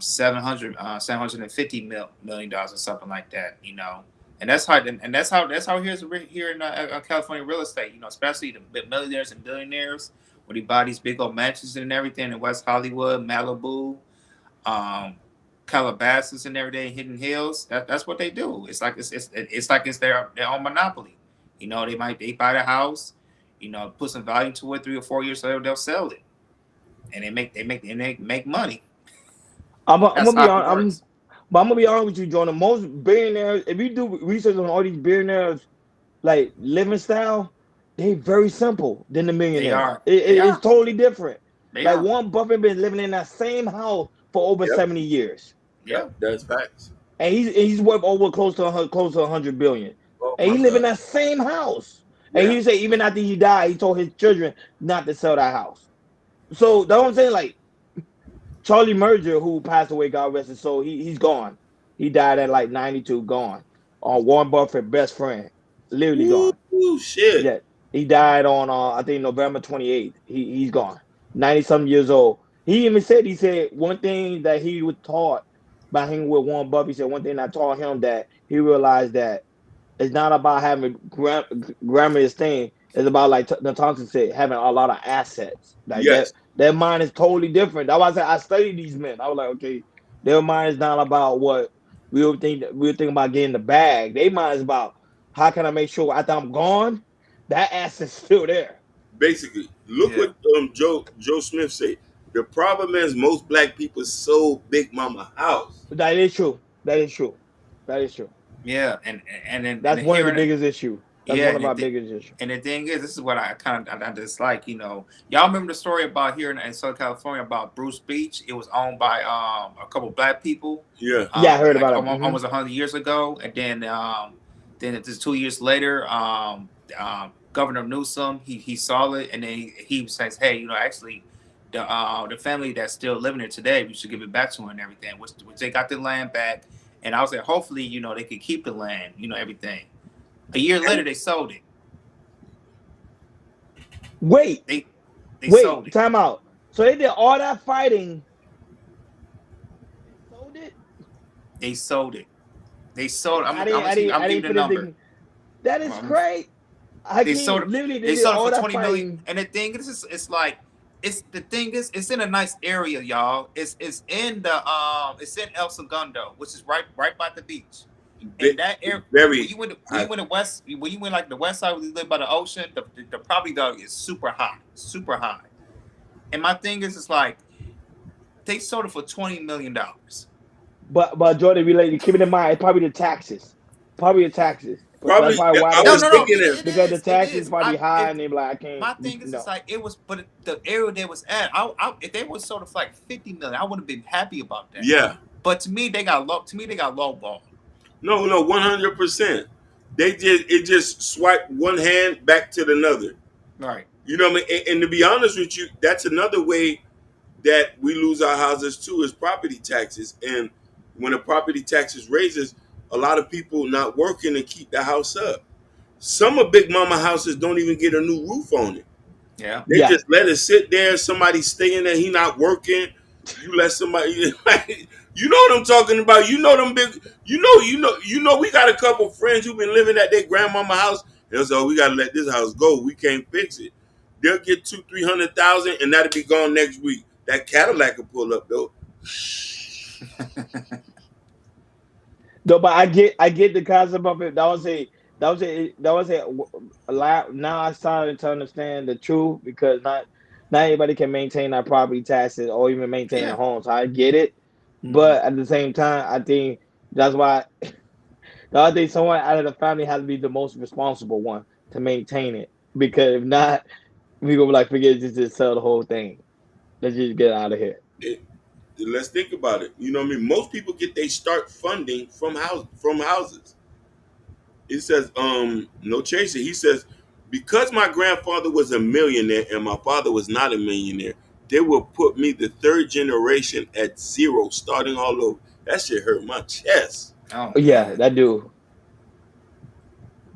750 million dollars or something like that, And that's how here's here in California real estate, especially the millionaires and billionaires, where they buy these big old mansions and everything in West Hollywood, Malibu, Calabasas, and everything, Hidden Hills. That's what they do. It's like it's their own monopoly. They buy the house, put some value to it. 3 or 4 years later, they'll sell it, and they make money. I'm That's gonna be how it on. works. But I'm gonna be honest with you, Jordan. Most billionaires, if you do research on all these billionaires, like living style, they very simple than the They millionaires. are. They It's are. totally different. They Like are. Warren Buffett been living in that same house for over Yep. 70 years, Yeah. Yep, that's facts. and he's worth over close to 100 billion, Oh and my he live in God. that same house. And Yeah. he say even after he died, he told his children not to sell that house. So that's what I'm saying. Like Charlie Merger, who passed away, God rest his soul, he's gone. He died at like 92, gone. Warren Buffett, best friend, literally gone. Ooh, shit. Yeah, he died on I think November 28th. He's gone, 90 something years old. He said one thing that he was taught by hanging with Warren Buffett. He said one thing that taught him that he realized that it's not about having glamorous thing. It's about like Natasha said, having a lot of assets. Like Yes. their mind is totally different. That's why I said I studied these men. I was like, okay, their mind is not about what we were thinking about getting the bag. Their mind is about how can I make sure after I'm gone, that asset's still there. Basically, look Yeah. what Joe Smith said. The problem is most black people sold Big Mama house. That is true. That is true. That is true. Yeah. And That's one of the hearing it. biggest issues. That's Yeah. one of our biggest issues. And the thing is, this is what I dislike. Y'all remember the story about here in Southern California about Bruce Beach? It was owned by a couple black people. Yeah. Yeah, I heard like about it. almost 100 years ago, and then just 2 years later, Governor Newsom he saw it, and then he says, hey, actually, the family that's still living there today, we should give it back to them and everything. Which they got the land back, and I was like, hopefully, they could keep the land, everything. A year later, they sold it. Wait, They sold it. time out. So they did all that fighting. They sold it. They sold it. They sold. I'm I giving you the didn't number. That is great. They sold it. Literally, They did sold all it for that 20 fighting. million. And the thing is, it's in a nice area, y'all. It's in El Segundo, which is right by the beach. And that area, Very. when you went like the west side, where you live by the ocean, the property value is super high, super high. And my thing is, it's like they sold it for $20 million. But Jordan, keep it in mind, it's probably the taxes. Probably. That's probably why I they was No. thinking it. because the taxes is. probably high, and they're like, I can't. My thing is, no. it's like it was, but the area they was at, if they was sold for like 50 million, I would have been happy about that. Yeah. But to me, they got low ball. No, 100%. it just swipe one hand back to the other. Right. You know what I mean? And to be honest with you, that's another way that we lose our houses too is property taxes. And when the property taxes raises, a lot of people not working to keep the house up. Some of Big Mama houses don't even get a new roof on it. Yeah. They just let it sit there. Somebody staying there. He not working. You let somebody. You know what I'm talking about. You know them big. You know. We got a couple friends who've been living at their grandmama house. They'll say, "Oh, we gotta let this house go. We can't fix it." They'll get 200,000-300,000, and that'll be gone next week. That Cadillac will pull up though. No, but I get the concept of it. A lot. Now I started to understand the truth because not everybody can maintain their property taxes or even maintain Yeah. a home. So I get it, but at the same time, I think that's why the other thing someone out of the family has to be the most responsible one to maintain it. Because if not, we gonna be like forget it, just sell the whole thing. Let's just get out of here. Let's think about it. You know what I mean? Most people get they start funding from houses. It says, no chaser. He says, because my grandfather was a millionaire and my father was not a millionaire, they will put me the third generation at zero, starting all over. That shit hurt my chest. Oh Yeah, that do.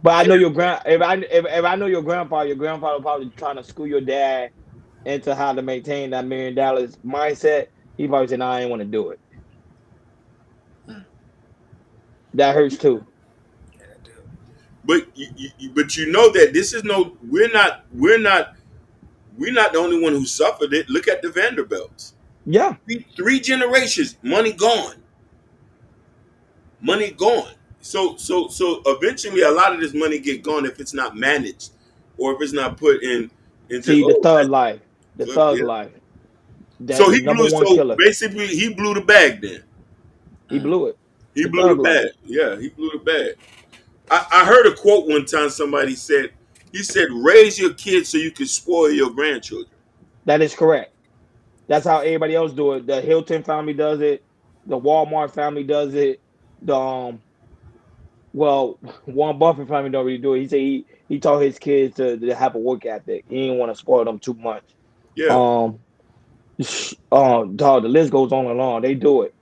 But I know if I know your grandfather probably trying to school your dad into how to maintain that $1 million mindset. He probably said, "No, I ain't want to do it." That hurts too. Yeah, that do. But you know that this is no. We're not the only one who suffered it. Look at the Vanderbilts. Yeah. Three generations, money gone. Money gone. So eventually, a lot of this money get gone if it's not managed, or if it's not put into. See the Oh, thug life. The thug yeah. life. That's So the he number blew. one So killer. basically, he blew the bag. Then He blew it. he The blew the thug life. bag. Yeah, he blew the bag. I heard a quote one time. Somebody said, he said, "Raise your kids so you can spoil your grandchildren." That is correct. That's how everybody else do it. The Hilton family does it. The Walmart family does it. The well, Warren Buffett family don't really do it. He said he taught his kids to have a work ethic. He didn't want to spoil them too much. Yeah. Um, dog, the list goes on and on. They do it.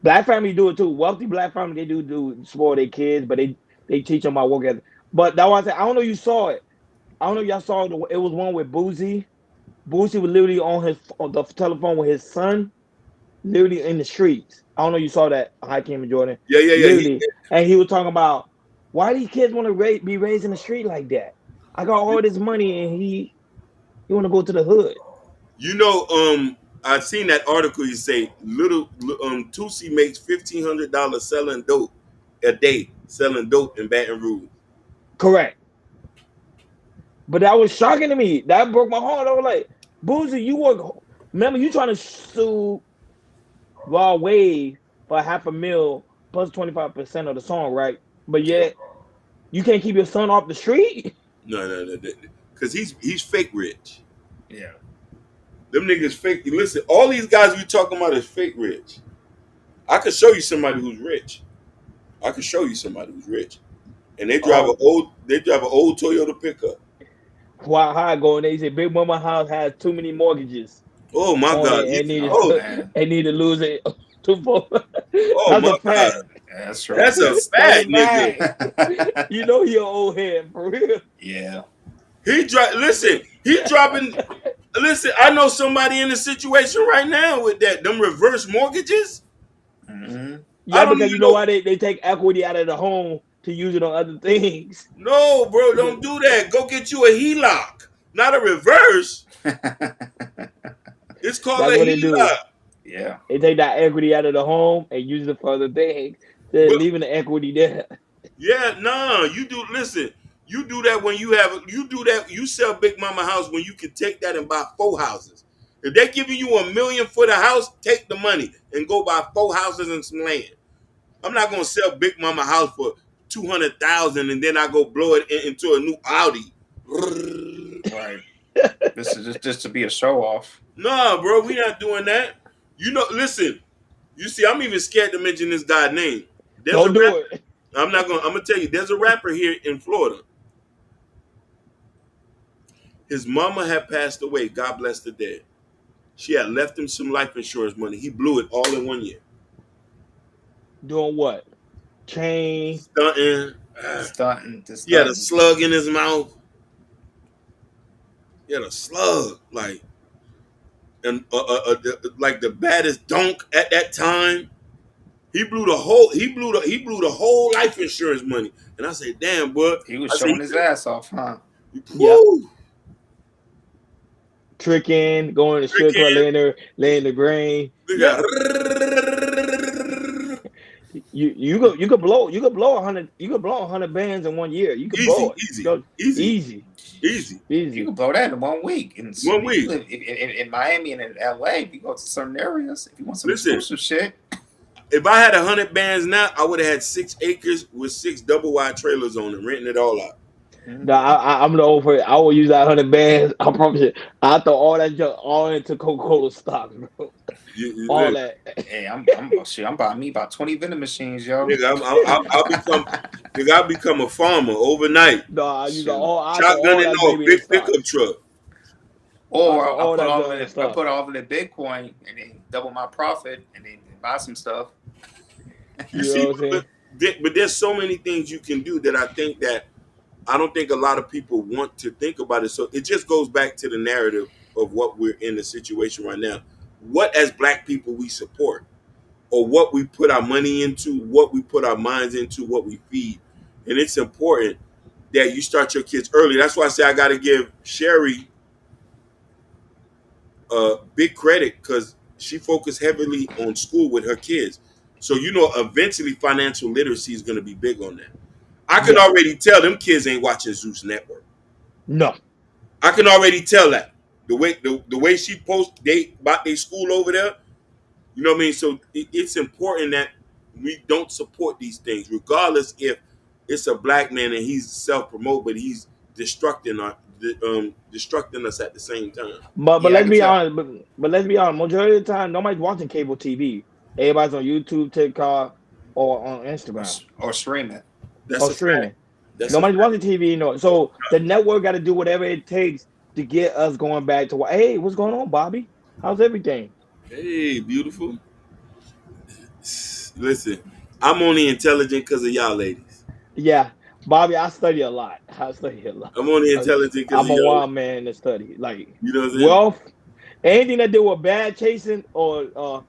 Black family do it too. Wealthy black family they do spoil their kids, but they teach them about work ethic. But that was I don't know. You saw it. I don't know. If y'all saw it. It was one with Boozy. Boozy was literally on the telephone with his son, literally in the streets. I don't know. You saw that, Hakeem and Jordan. Yeah. Literally, and he was talking about why these kids want to be raised in the street like that. I got all this money, and he want to go to the hood. You know, I've seen that article. You say little Tusi makes $1,500 selling dope a day, selling dope in Baton Rouge. Correct. But that was shocking to me. That broke my heart. I was like, Boozy, you work. Remember, you trying to sue Raw Wave for $500,000 plus 25% of the song, right? But yet you can't keep your son off the street. No, because he's fake rich. Yeah. Them niggas fake. Listen, all these guys we talking about is fake rich. I could show you somebody who's rich. And they drive an old Toyota pickup. Why how I go and they say Big Mama house has too many mortgages. Oh my God! And need to lose it. Oh That's my a fact. God! That's right. That's a fact, nigga. You know he an old head for real. Yeah. He dropping. Listen, I know somebody in a situation right now with that. Them reverse mortgages. Mm-hmm. Yeah, because you know why they take equity out of the home to use it on other things. No, bro, don't do that. Go get you a HELOC, not a reverse. It's called That's a what they do. HELOC. Yeah. They take that equity out of the home and use it for other things. They're leaving the equity there. Yeah, no, you do. Listen, you do that when you sell Big Mama house when you can take that and buy 4 houses. If they're giving you $1 million for the house, take the money and go buy 4 houses and some land. I'm not gonna sell Big Mama house for 200,000 and then I go blow it into a new Audi. Right. This is just to be a show off. Nah, bro, we not doing that. You know, listen. You see, I'm even scared to mention this guy's name. Don't do it. I'm not gonna. I'm gonna tell you. There's a rapper here in Florida. His mama had passed away. God bless the dead. She had left him some life insurance money. He blew it all in 1 year. Doing what? Chain. Stunting. Just He had a stunting. slug in his mouth. He had a slug, and like the baddest donk at that time. He blew the whole life insurance money. And I said, damn, boy. He was showing his ass off, huh? Yep. Tricking, going to strip club, laying the grain. Yep. You could blow 100 bands in 1 year. You could blow it. Easy. You can blow that in 1 week. In 1 week. You live in Miami and in LA, you go to certain areas if you want some exclusive shit. If I had 100 bands now, I would have had 6 acres with 6 double wide trailers on it, renting it all out. No, I'm the old for it. I will use that 100 bands. I promise you. I throw all that junk all into Coca-Cola stocks, bro. All that. Hey, I'm buying me about 20 vending machines, yo. Nigga, I'll become a farmer overnight. No, I use all shotgun and all big pickup truck. Or I put all of the Bitcoin and then double my profit and then buy some stuff. You see, but there's so many things you can do that I don't think a lot of people want to think about it. So it just goes back to the narrative of what we're in the situation right now. What as Black people we support, or what we put our money into, what we put our minds into, what we feed. And it's important that you start your kids early. That's why I say I got to give Sherry big credit, because she focused heavily on school with her kids. So, eventually financial literacy is going to be big on that. I can already tell them kids ain't watching Zeus Network. No. I can already tell that. The way she posts about their school over there, you know what I mean? So it's important that we don't support these things, regardless if it's a Black man and he's self-promote, but he's destructing us at the same time. But let's be honest. But let's be honest. Majority of the time, nobody's watching cable TV. Everybody's on YouTube, TikTok, or on Instagram, or streaming. Streaming. Nobody's watching TV. No. So the network got to do whatever it takes to get us going back to hey, what's going on, Bobby? How's everything? Hey, beautiful. Listen, I'm only intelligent because of y'all ladies. Yeah, Bobby, I study a lot. I'm only intelligent because I'm a wild man to study. Like, you know what I'm saying? Wealth, anything that deal with bad chasing, or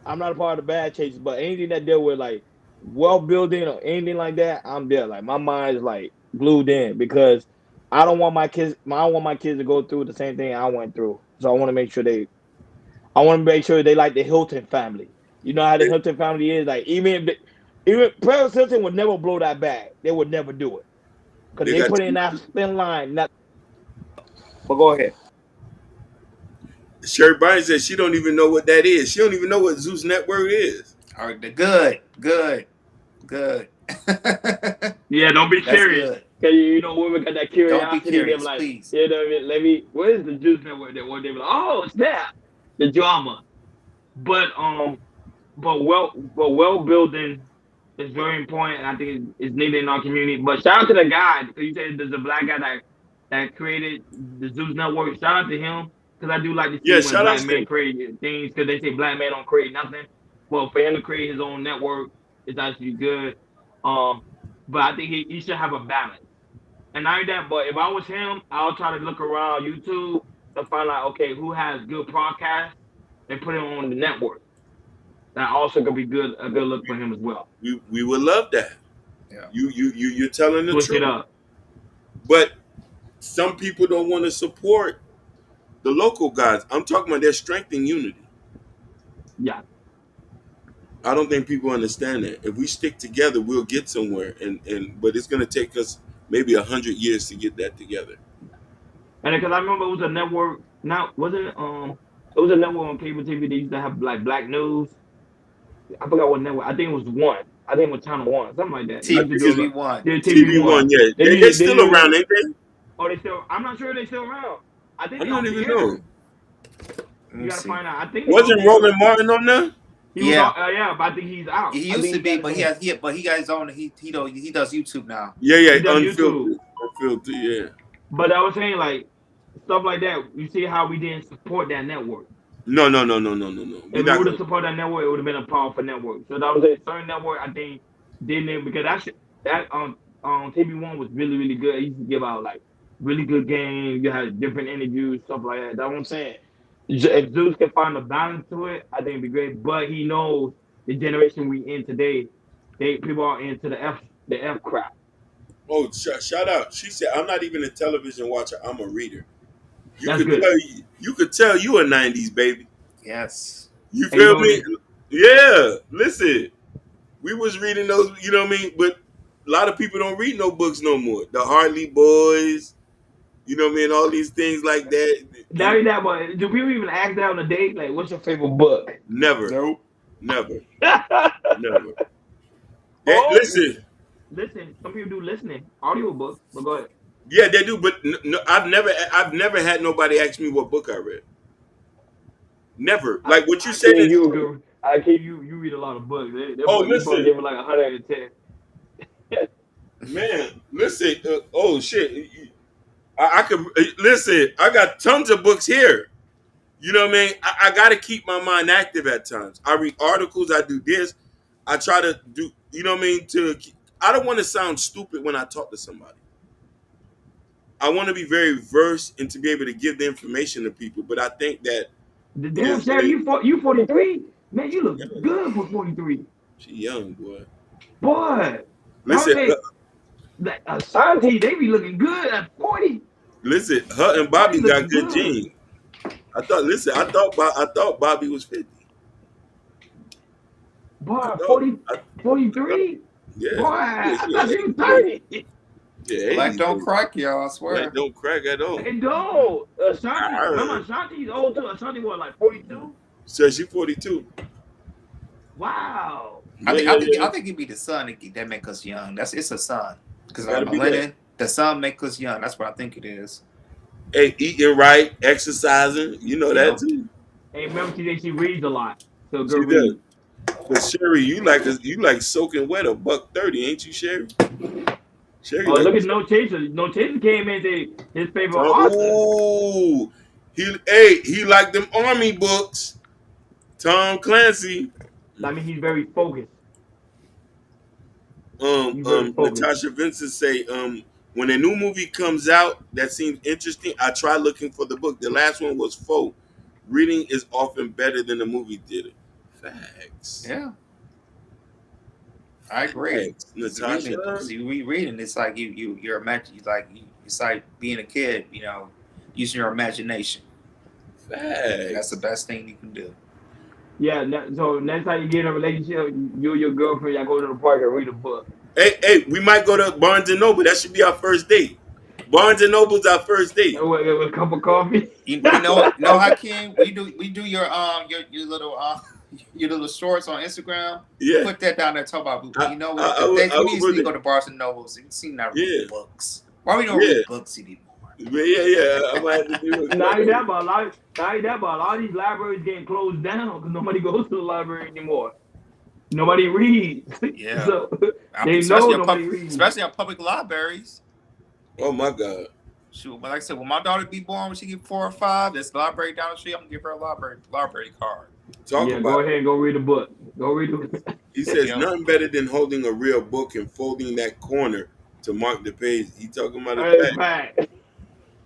I'm not a part of the bad chasing, but anything that deal with like wealth building or anything like that, I'm there. Like, my mind is like glued in, because I don't want my kids to go through the same thing I went through. So I want to make sure they like the Hilton family. You know how the Hilton family is. Like, even Paris Hilton would never blow that bag. They would never do it, because they put in that thin line. But go ahead. Sherry Bryan says she don't even know what that is. She don't even know what Zeus Network is. All right, good. Yeah, don't be curious. Because women got that curiosity. Don't be curious, like, please. You know what I mean? What is the Zeus Network? That one day, like, oh, snap, the drama. But well building is very important. I think it's needed in our community. But shout out to the guy, because you said there's a Black guy that created the Zeus Network. Shout out to him, because I do like to see when Black men create things, because they say Black men don't create nothing. Well, for him to create his own network is actually good. But I think he should have a balance. And not only that, but if I was him, I'll try to look around YouTube to find out, okay, who has good podcasts and put it on the network. That also could be a good look for him as well. We would love that. Yeah. You're telling the truth. Switch it up. But some people don't want to support the local guys. I'm talking about their strength and unity. Yeah. I don't think people understand that. If we stick together, we'll get somewhere. But it's going to take us maybe 100 years to get that together. And because I remember it was a network. Now, wasn't it? It was a network on cable TV. They used to have like Black News. I forgot what network. I think it was One. I think it was Channel One, something like that. TV One. TV One, yeah. They're still around, ain't they? Oh, they still? I'm not sure they're still around. I think I don't even know. You gotta find out. I think wasn't Roland Martin on there? He was on. Yeah, Yeah, but I think he's out. he I used think to he be, got but his own. he got his own. He does YouTube now. Yeah, He yeah, does YouTube. unfiltered, unfiltered. Yeah. But I was saying like stuff like that. You see how we didn't support that network. No, no, no, no, no, no, no. We're If we not would have gonna. supported that network, it would have been a powerful network. So that was a certain network I think didn't it because that TV1 was really really good. It used to give out like really good games. You had different interviews, stuff like that. That's what I'm saying. If Zeus can find a balance to it, I think it'd be great. But he knows the generation we in today, they people are into the F crap. Oh, shout out. She said, "I'm not even a television watcher. I'm a reader." You That's could good. tell you could tell you a '90s baby. Yes. You And you feel know me? Yeah. Listen, we was reading those. You know what I mean? But a lot of people don't read no books no more. The Harley Boys. You know what I mean? All these things like that. not only that, but do people even ask that on a date? Like, what's your favorite book? Never, Nope. never, never. Oh, Listen, listen. Some people do listening audiobooks, but go ahead. yeah, they do. But no, I've never had nobody ask me what book I read. Never. Like what you I said can't is you true. do. I can't you read a lot of books. Oh, You probably listen, give it like 110. man, listen. Oh shit, I could listen. I got tons of books here. You know what I mean? I got to keep my mind active at times. I read articles. I do this. I try to do. You know what I mean? I don't want to sound stupid when I talk to somebody. I want to be very versed and to be able to give the information to people. But I think that The it damn is Sherry, very you 43? Man, you look young. good for 43. She young boy. Boy, Listen, nowadays, Ashanti, they be looking good at 40. listen. Her and Body Bobby got looking good good. genes. I thought. Listen, I thought Bobby was 50. I Boy, thought. 40, I thought 43. yeah. Boy, Yeah, I she thought an she was 80s baby. 30. Yeah, Black 80s don't baby. crack, y'all. I Black swear. don't crack at all. And no, Ashanti, remember Arr. Ashanti's old too? Ashanti was like 42? So she 42. Wow. Yeah, yeah, yeah. I think it'd be the sun that make us young. It's a sun because Gotta be millennium. The sun make us young. That's what I think it is. Hey, eating right, exercising, you know that Yep. too. Hey, remember she reads a lot. So She good does. read. But Sherry, you like soaking wet $1.30, ain't you, Sherry? Sherry Oh, like look at No Chaser. No Chaser came in and his favorite author. oh he liked them army books. Tom Clancy. I mean, he's very focused. He's very focused. Natasha Vincent say, when a new movie comes out that seems interesting, I try looking for the book. The last one was Foe. Reading is often better than the movie theater. Facts. Yeah, I agree. Facts. Natasha. Because you reading, it's like you're imagining, it's like being a kid, using your imagination. Facts. That's the best thing you can do. Yeah, so next time you get in a relationship, you and your girlfriend, y'all go to the park and read a book. Hey, we might go to Barnes and Noble. That should be our first date. Barnes and Noble's our first date. With a cup of coffee. You know, Hakeem, we do your your little shorts on Instagram. Yeah. Put that down there. Talk about we need to go to Barnes and Nobles. We see not read books. Why we don't read books anymore? Yeah. I might have to do it. Not that, but a lot of these libraries getting closed down because nobody goes to the library anymore. Nobody reads. Yeah. So they know nobody reads. Especially on public libraries. Oh my God. Shoot, but like I said, when my daughter be born, when she get 4 or 5, there's a library down the street. I'm gonna give her a library card. Go ahead and go read a book. Go read a book. He says nothing better than holding a real book and folding that corner to mark the page. He talking about a fact.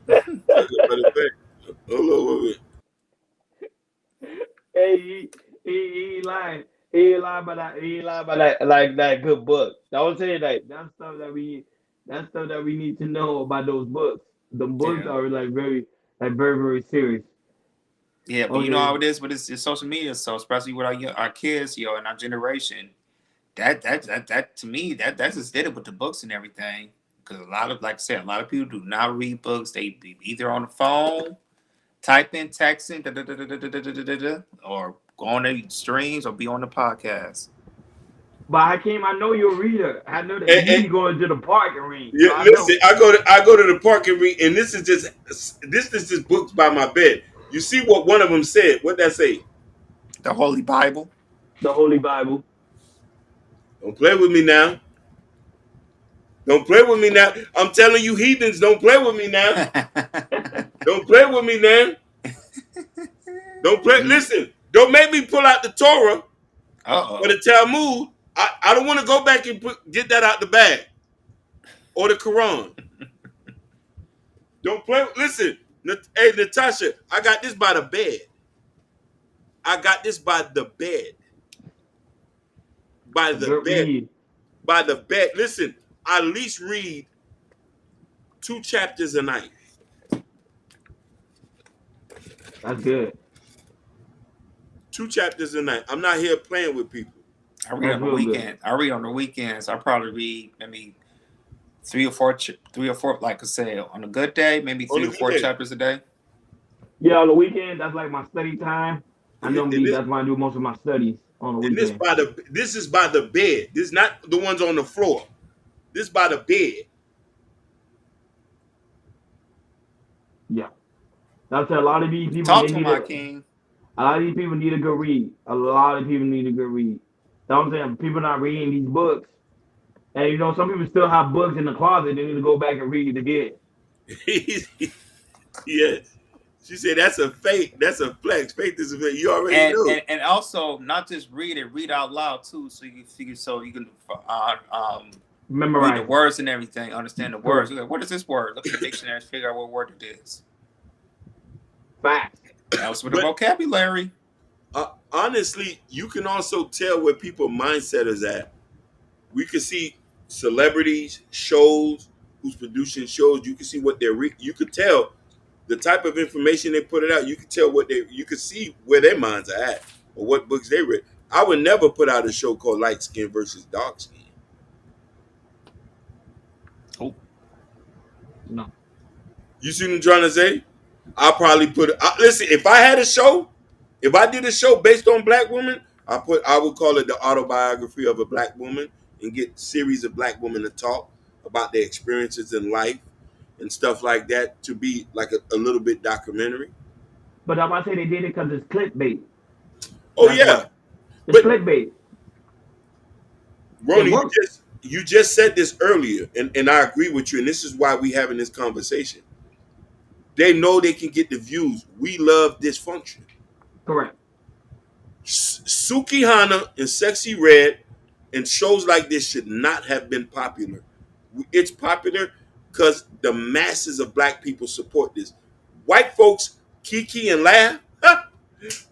Talking about a fact. Hold on, wait. Hey, he lying. He ain't lying about that. He ain't lying about that. Like that good book. I would say like that's stuff that we need to know about those books. The books are very very serious. Yeah, but you know how it is with this social media. So especially with our kids, and our generation, that to me that's just did it with the books and everything. Because like I said, a lot of people do not read books. They be either on the phone, typing, texting, or go on the streams or be on the podcast. But Hakeem, I know you're a reader. I know that you go into the park and read. Yeah, listen, I go to the park and read, and this is just books by my bed. You see what one of them said? What that say? The Holy Bible. The Holy Bible. Don't play with me now. Don't play with me now. I'm telling you, heathens, don't play with me now. Don't play with me now. Don't play. Listen, don't make me pull out the Torah or the Talmud. I don't want to go back and get that out the bag or the Quran. Don't play. Listen, hey Natasha, I got this by the bed. I got this by the bed. By the bed. Read. By the bed. Listen, I at least read 2 chapters a night. That's good. 2 chapters a night. I'm not here playing with people. I read on the weekend. I read on the weekends. I probably read maybe 3 or 4, like I said, on a good day, maybe 3 or 4 chapters a day. Yeah, on the weekend, that's like my study time. I normally that's when I do most of my studies on the weekend. This is by the bed. This is not the ones on the floor. This is by the bed. Yeah. That's a lot of these people. Talk to my king. A lot of these people need a good read. A lot of people need a good read. That's what I'm saying. People not reading these books. And you know, some people still have books in the closet. They need to go back and read it again. Yes. She said that's a faith. That's a flex. Faith is a faith. You already know. And also not just read it, read out loud too, so you can memorize read the words and everything, understand the words. Like, what is this word? Look at the dictionary, figure out what word it is. Facts. That was with the vocabulary. Honestly, you can also tell where people's mindset is at. We can see celebrities, shows, who's producing shows. You can see what they're. You could tell the type of information they put it out. You can tell you can see where their minds are at or what books they read. I would never put out a show called Light Skin versus Dark Skin. Oh, no. You see what I'm trying to say? I'll probably listen, if I had a show, if I did a show based on black women, I would call it the autobiography of a black woman and get series of black women to talk about their experiences in life and stuff like that to be like a little bit documentary. But I'm about to say they did it because it's clickbait. Oh, yeah. It's clickbait. Ronnie, you just said this earlier, and I agree with you, and this is why we having this conversation. They know they can get the views. We love dysfunction. Correct. Suki Hana and Sexy Red and shows like this should not have been popular. It's popular because the masses of black people support this. White folks kiki and laugh.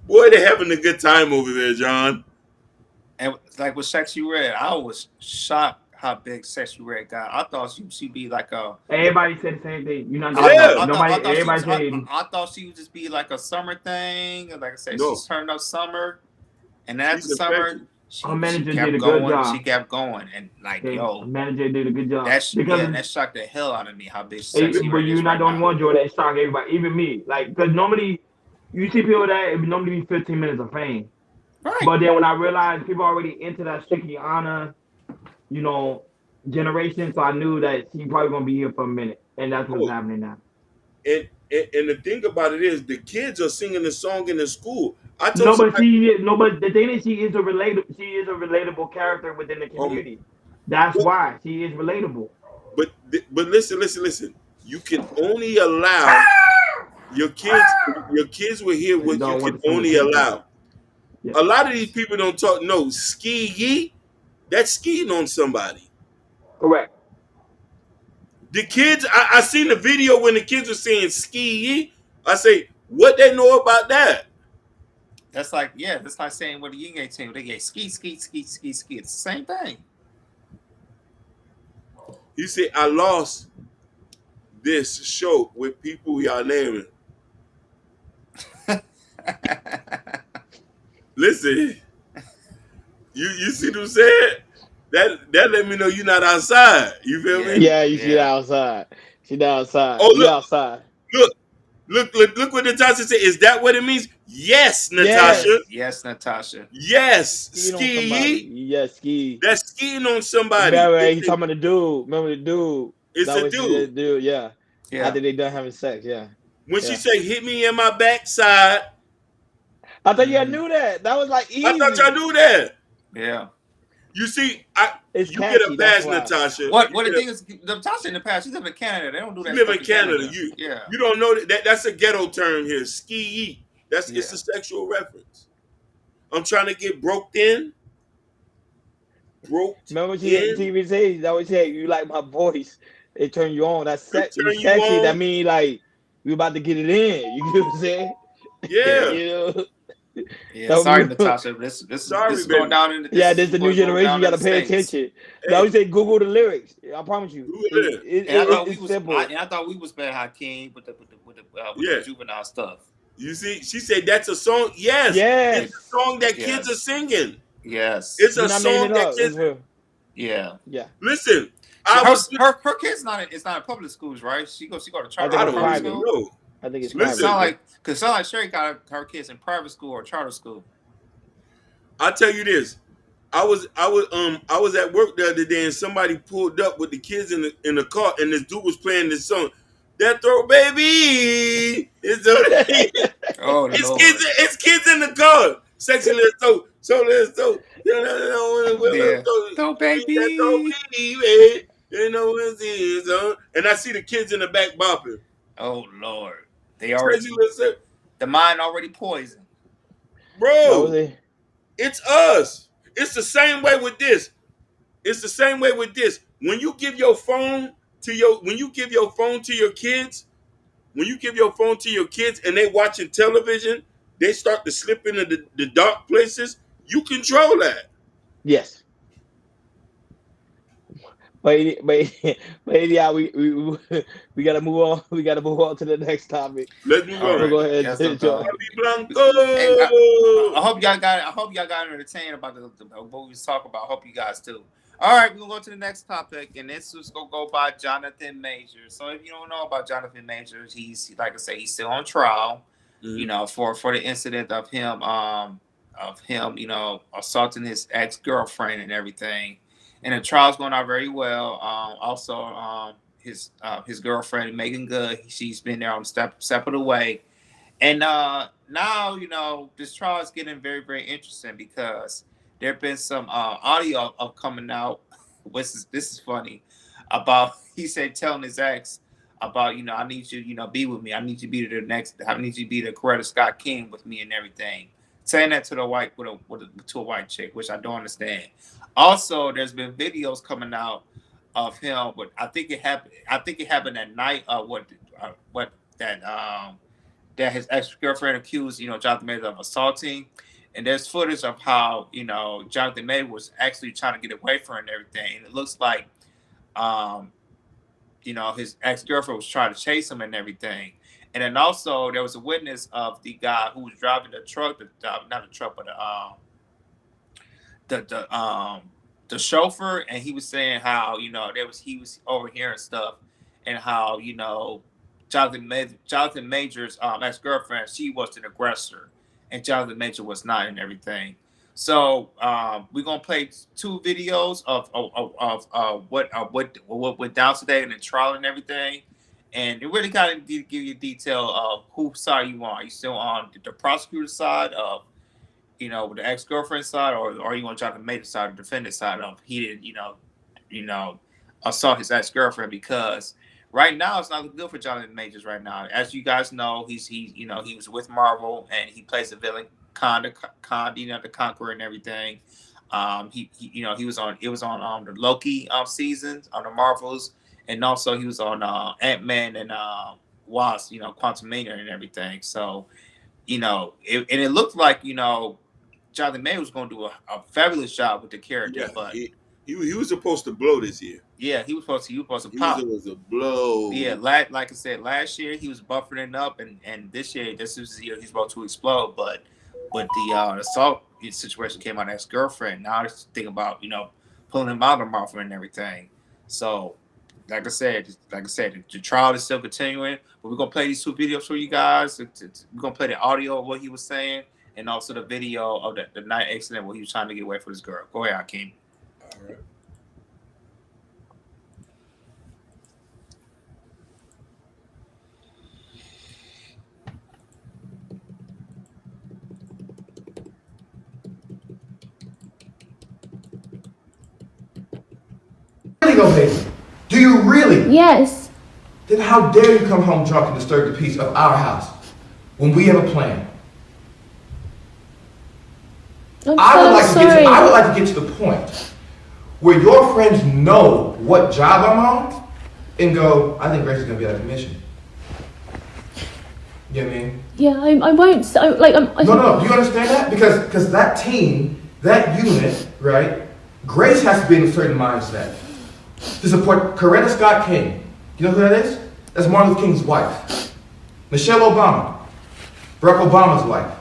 Boy, they're having a good time over there, John. And like with Sexy Red, I was shocked how big Sexy Red got. I thought she'd be like a. Everybody said the same thing. I thought she would just be like a summer thing. Like I said, she's turned up summer, and after summer, her manager did a good job. She kept going, and like her manager did a good job. That shocked the hell out of me. How big Sexy Red is. But you're not the only one, Joe. That shocked everybody, even me. Like, because normally you see people that it would normally be 15 minutes of fame. Right. But then when I realized people already into that Suki Hana, generation, so I knew that she probably gonna be here for a minute, and that's what's happening now. And the thing about it is, the kids are singing the song in the school. But the thing is, she is a relatable character within the community. That's why she is relatable. But listen. You can only allow your kids. Your kids will hear what you can only allow. Yeah. A lot of these people don't talk. No, ski. That's skiing on somebody. Correct. The kids, I seen the video when the kids were saying ski. I say, what they know about that? That's like saying what the Ying team, they get ski. It's the same thing. He said, I lost this show with people y'all naming. Listen, you see what I'm saying? That let me know you're not outside. You feel me? Yeah, you see that outside. See that outside. Oh, look, outside. Look what Natasha said. Is that what it means? Yes, Natasha. Yes, Natasha. Yes. Ski. Yes, ski. That's skiing on somebody. Remember, he's talking about the dude. Remember the dude? It's a dude. Dude, yeah. After they done having sex, yeah. When she say, hit me in my backside. I thought you knew that. That was like I thought y'all easy. knew that. Yeah. You see, It's you get a catchy. That's pass, why. Natasha. What the thing is, Natasha in the past, she live in Canada. They don't do You that live stuff in in Canada. Canada. Yeah. You don't know that's a ghetto term here. Ski eat. It's Yeah. a sexual reference. I'm trying to get broke in. Broke Remember in. TV says that always say you like my voice. They turn you on. That's Turn set. You you sexy. That on. mean like we about to get it in. You get what I'm saying? Yeah. You know. Yeah. So Sorry, we, Natasha. This Sorry, is going baby. down in yeah, this this is the new what's going generation. down You in got the to pay States. attention. They Hey, always say Google the lyrics. I promise you. who it is? And I thought It's we was simple. I thought we was bad Hakeem with the Yeah. juvenile stuff. You see, she said that's a song. Yes, it's It, a song that kids are yes. singing. Yes. It's You're a not making song it that up. It's kids. real. Yeah. Yeah. Listen, She, I was. her kid's not it's not in public schools, right? She go to I charter think I or it's don't private even private. school. know. I think it's Cause private. Listen, sound like Sherry got her kids in private school or charter school. I tell you this. I was at work the other day and somebody pulled up with the kids in the car and this dude was playing this song. That throw baby. Oh Lord. It's kids in the car. Sexy little so little so. Yeah. Throw baby. Baby. You know what it is, huh? And I see the kids in the back bopping. Oh Lord. They Sexy already little the mind already poisoned. That was bro. it. It's us. It's the same way with this. It's the same way with this. When you give your phone to your kids, when you give your phone to your kids and they watching television, they start to slip into the dark places. You control that. Yes. But but yeah, we gotta move on. We gotta move on to the next topic. Let's move All I'm gonna on. right. go ahead Yes, and Dr. Bobby Hey, Blanco. I hope y'all got entertained about what we was talking about. I hope you guys too. All right, we're gonna go to the next topic, and this is gonna go by Jonathan Majors. So if you don't know about Jonathan Majors, he's like I say, he's still on trial. You know, for the incident of him, assaulting his ex-girlfriend and everything. And the trial's going out very well. Also, his girlfriend Megan Good, she's been there on step of the way. And now, this trial is getting very, very interesting because there have been some audio of coming out. This is funny about he said telling his ex about I need you be with me. I need you to be I need you to be the Coretta Scott King with me and everything. Saying that to the white to a white chick, which I don't understand. Also, there's been videos coming out of him, but I think it happened. I think it happened at night. What that his ex-girlfriend accused, Jonathan Majors of assaulting. And there's footage of how, Jonathan Majors was actually trying to get away from her and everything. And it looks like, his ex-girlfriend was trying to chase him and everything. And then also there was a witness of the guy who was driving the truck, not the truck, but the chauffeur, and he was saying how he was overhearing stuff, and how Jonathan Major's ex-girlfriend, she was an aggressor, and Jonathan Major was not, and everything. So we're gonna play two videos of what went down today in the trial and everything, and it really kind of give you detail of whose side you on. Are you still on the prosecutor's side of with the ex-girlfriend side, or are you on Jonathan Major's side, the defendant side of he didn't assault his ex-girlfriend? Because right now it's not good for Jonathan Majors right now. As you guys know, he was with Marvel and he plays the villain Khan, the Conqueror and everything. He was on the Loki seasons on the Marvels, and also he was on Ant-Man and Wasp, Quantumania and everything. So, it looked like Jonathan Majors was going to do a fabulous job with the character, Yeah, but he was supposed to blow this year. yeah, he was supposed to He was pop. supposed to blow. Yeah, like I said, last year he was buffering up, and this year, this is the year he's about to explode. But the assault situation came on ex girlfriend. Now it's thinking about pulling him out of Marvel and everything. So, like I said, the trial is still continuing. But we're gonna play these two videos for you guys. We're gonna play the audio of what he was saying, and also the video of the night accident where he was trying to get away from his girl. Go ahead, Hakeem. All right. though, baby? Do you really? Yes. Then how dare you come home drunk and disturb the peace of our house when we have a plan? I would like to get to the point where your friends know what job I'm on and go, I think Grace is gonna be out of commission. You know what I mean? Yeah, I won't. No. Do you understand that? Because that team, that unit, right? Grace has to be in a certain mindset to support Coretta Scott King. You know who that is? That's Martin Luther King's wife. Michelle Obama, Barack Obama's wife.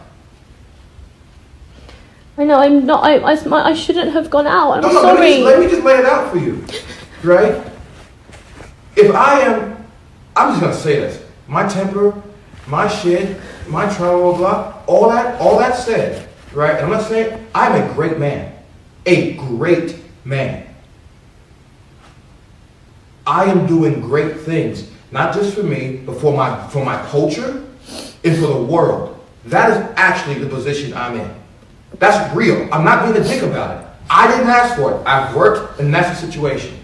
I know. I'm not. I shouldn't have gone out. I'm sorry. Let me just lay it out for you, right? If I'm just gonna say this. My temper, my shit, my trauma, blah, all that said, right? And I'm not saying I'm a great man. A great man. I am doing great things, not just for me, but for my culture and for the world. That is actually the position I'm in. That's real. I'm not being a dick about it. I didn't ask for it. I've worked, and that's the situation.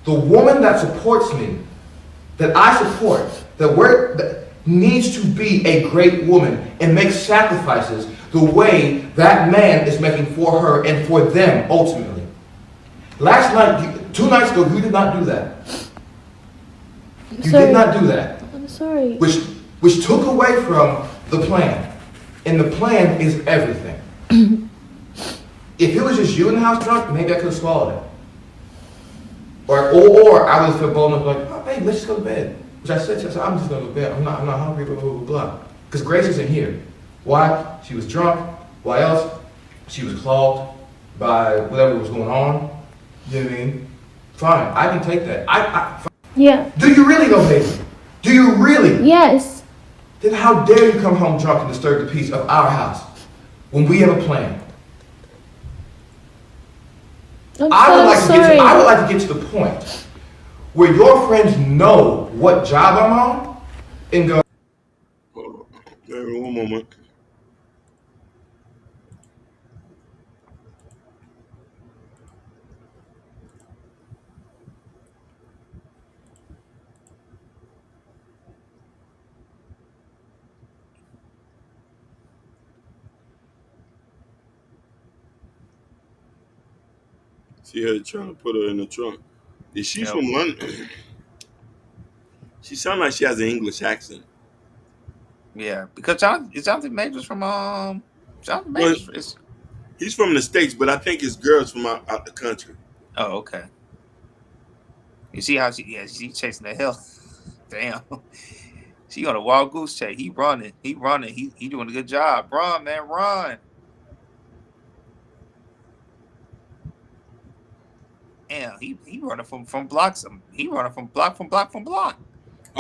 The woman that supports me, that I support, that needs to be a great woman and make sacrifices the way that man is making for her and for them ultimately. Last night, 2 nights ago, you did not do that. You did not do that. I'm sorry. Which took away from the plan. And the plan is everything. If it was just you in the house drunk, maybe I could have swallowed it. Or I would have felt bold enough like, oh, babe, let's just go to bed. Which I said, I'm just going to go to bed. I'm not hungry, blah, blah, blah, blah. Because Grace isn't here. Why? She was drunk. Why else? She was clogged by whatever was going on. You know what I mean? Fine, I can take that. Yeah. Do you really though, baby? Do you really? Yes. Then how dare you come home drunk and disturb the peace of our house when we have a plan? I would like to get to the point where your friends know what job I'm on and go. One moment. See her trying to put her in the trunk. Is she from London? She sounds like she has an English accent. Yeah, because Jonathan Majors from Jonathan Majors. He's from the States, but I think his girl's from out the country. Oh, okay. You see how she's chasing the hill. Damn. She on a wild goose chase. He running. He doing a good job. Run, man, run. Damn, he running from blocks. He running from block.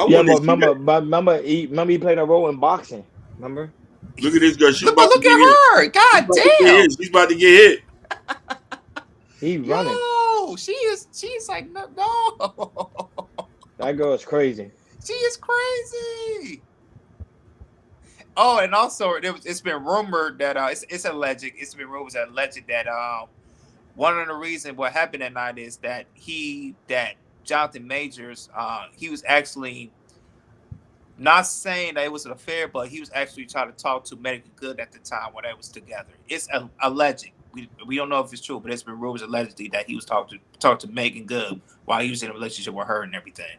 Yeah, but remember he played a role in boxing. Remember? Look at this girl. Look at her. God damn. She's about to get hit. He running. No, she's like no. That girl is crazy. She is crazy. Oh, and also it's been rumored that it's alleged. It's been rumors that one of the reasons what happened that night is that Jonathan Majors, he was actually not saying that it was an affair, but he was actually trying to talk to Megan Good at the time when they was together. It's alleged. We don't know if it's true, but it's been rumors allegedly that he was talking to Megan Good while he was in a relationship with her and everything.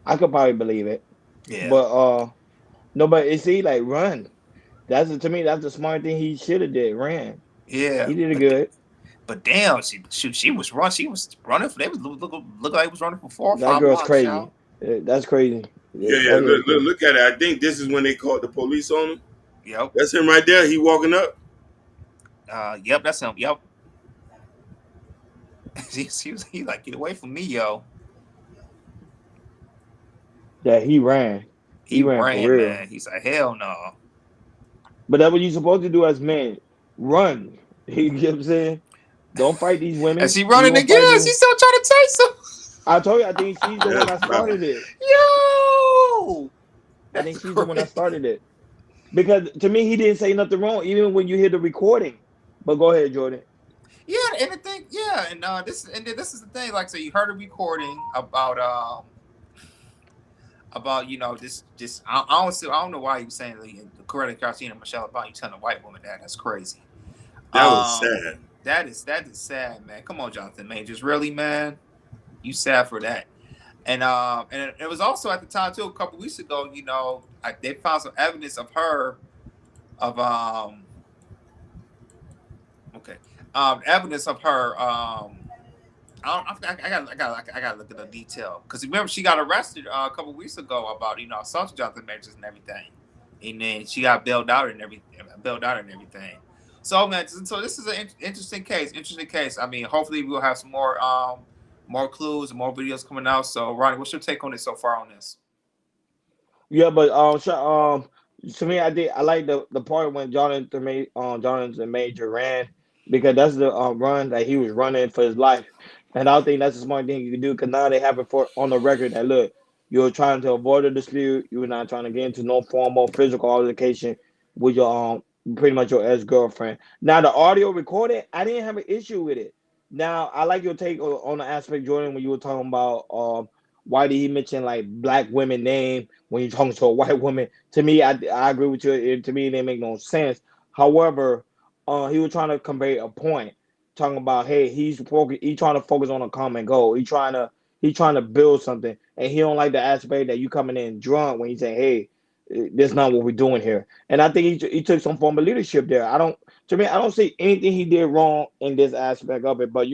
I could probably believe it. Yeah. But no, but you see, like run. To me, that's the smart thing he should have did. Ran. Yeah. He did it good. But damn, she was running. She was running for. They was look like he was running for 4 or 5 That girl's blocks, crazy. y'all. That's crazy. Yeah. Look at it. I think this is when they called the police on him. Yep. That's him right there. He walking up. Yep. That's him. Yep. he like, get away from me, yo. Yeah, he ran. He ran for real. Man. He's like, hell no. But that's what you're supposed to do as men. Run. You get what I'm saying? Don't fight these women. And she running again. She's still trying to chase him. I told you, I think she's the one that started it. Yo! I think she's the one that started it. Because to me, he didn't say nothing wrong, even when you hear the recording. But go ahead, Jordan. Yeah, and the thing, yeah, and this is the thing. Like, so you heard a recording about this. I don't know why you saying the Coretta Garcia and Michelle about you telling a white woman that. That's crazy. That was Um, sad. that is sad, man. Come on, Jonathan Majors, really, man, you sad for that. And it was also at the time too, a couple weeks ago. They found some evidence of her of okay, evidence of her I got to look at the detail because remember she got arrested a couple weeks ago about assaulting Jonathan Majors and everything, and then she got bailed out and everything. So man, so this is an interesting case. Interesting case. I mean, hopefully we'll have some more clues and more videos coming out. So Ronnie, what's your take on it so far on this? Yeah, but to me, I like the part when Jonathan Major ran because that's the run that he was running for his life, and I think that's a smart thing you can do because now they have it for on the record that look, you're trying to avoid a dispute, you're not trying to get into no formal physical altercation with your pretty much your ex girlfriend. Now the audio recorded, I didn't have an issue with it. Now I like your take on the aspect, Jordan, when you were talking about why did he mention like black women name when you're talking to a white woman? To me, I agree with you. To me, it didn't make no sense. However, he was trying to convey a point, talking about hey, he trying to focus on a common goal. He trying to build something, and he don't like the aspect that you coming in drunk when you say hey, that's not what we're doing here. And I think he took some form of leadership there. I don't see anything he did wrong in this aspect of it. But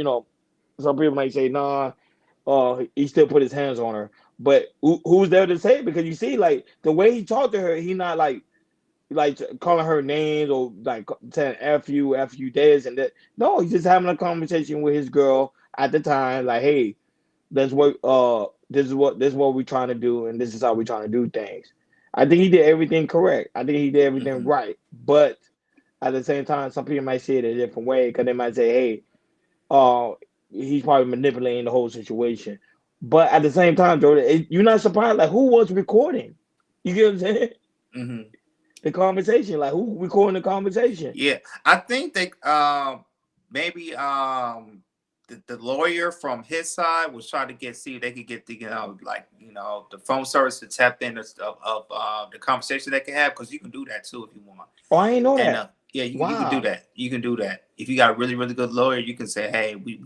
some people might say nah, he still put his hands on her. But who's there to say it? Because you see, like the way he talked to her, he not like calling her names or like saying f you this and that. No, he's just having a conversation with his girl at the time. Like, hey, that's what this is what we're trying to do, and this is how we're trying to do things. I think he did everything correct. I think he did everything Mm-hmm. right. But at the same time, some people might see it a different way because they might say, hey, uh, he's probably manipulating the whole situation. But at the same time, Jordan, you're not surprised. Like, who was recording? You get what I'm saying? Mm-hmm. The conversation. Like, who recording the conversation? Yeah, I think they maybe the lawyer from his side was trying to see if they could get the the phone service to tap in of the conversation they can have because you can do that too if you want. Oh, I ain't know And that. yeah, you can do Wow. that. You can do that if you got a really really good lawyer. You can say, hey, we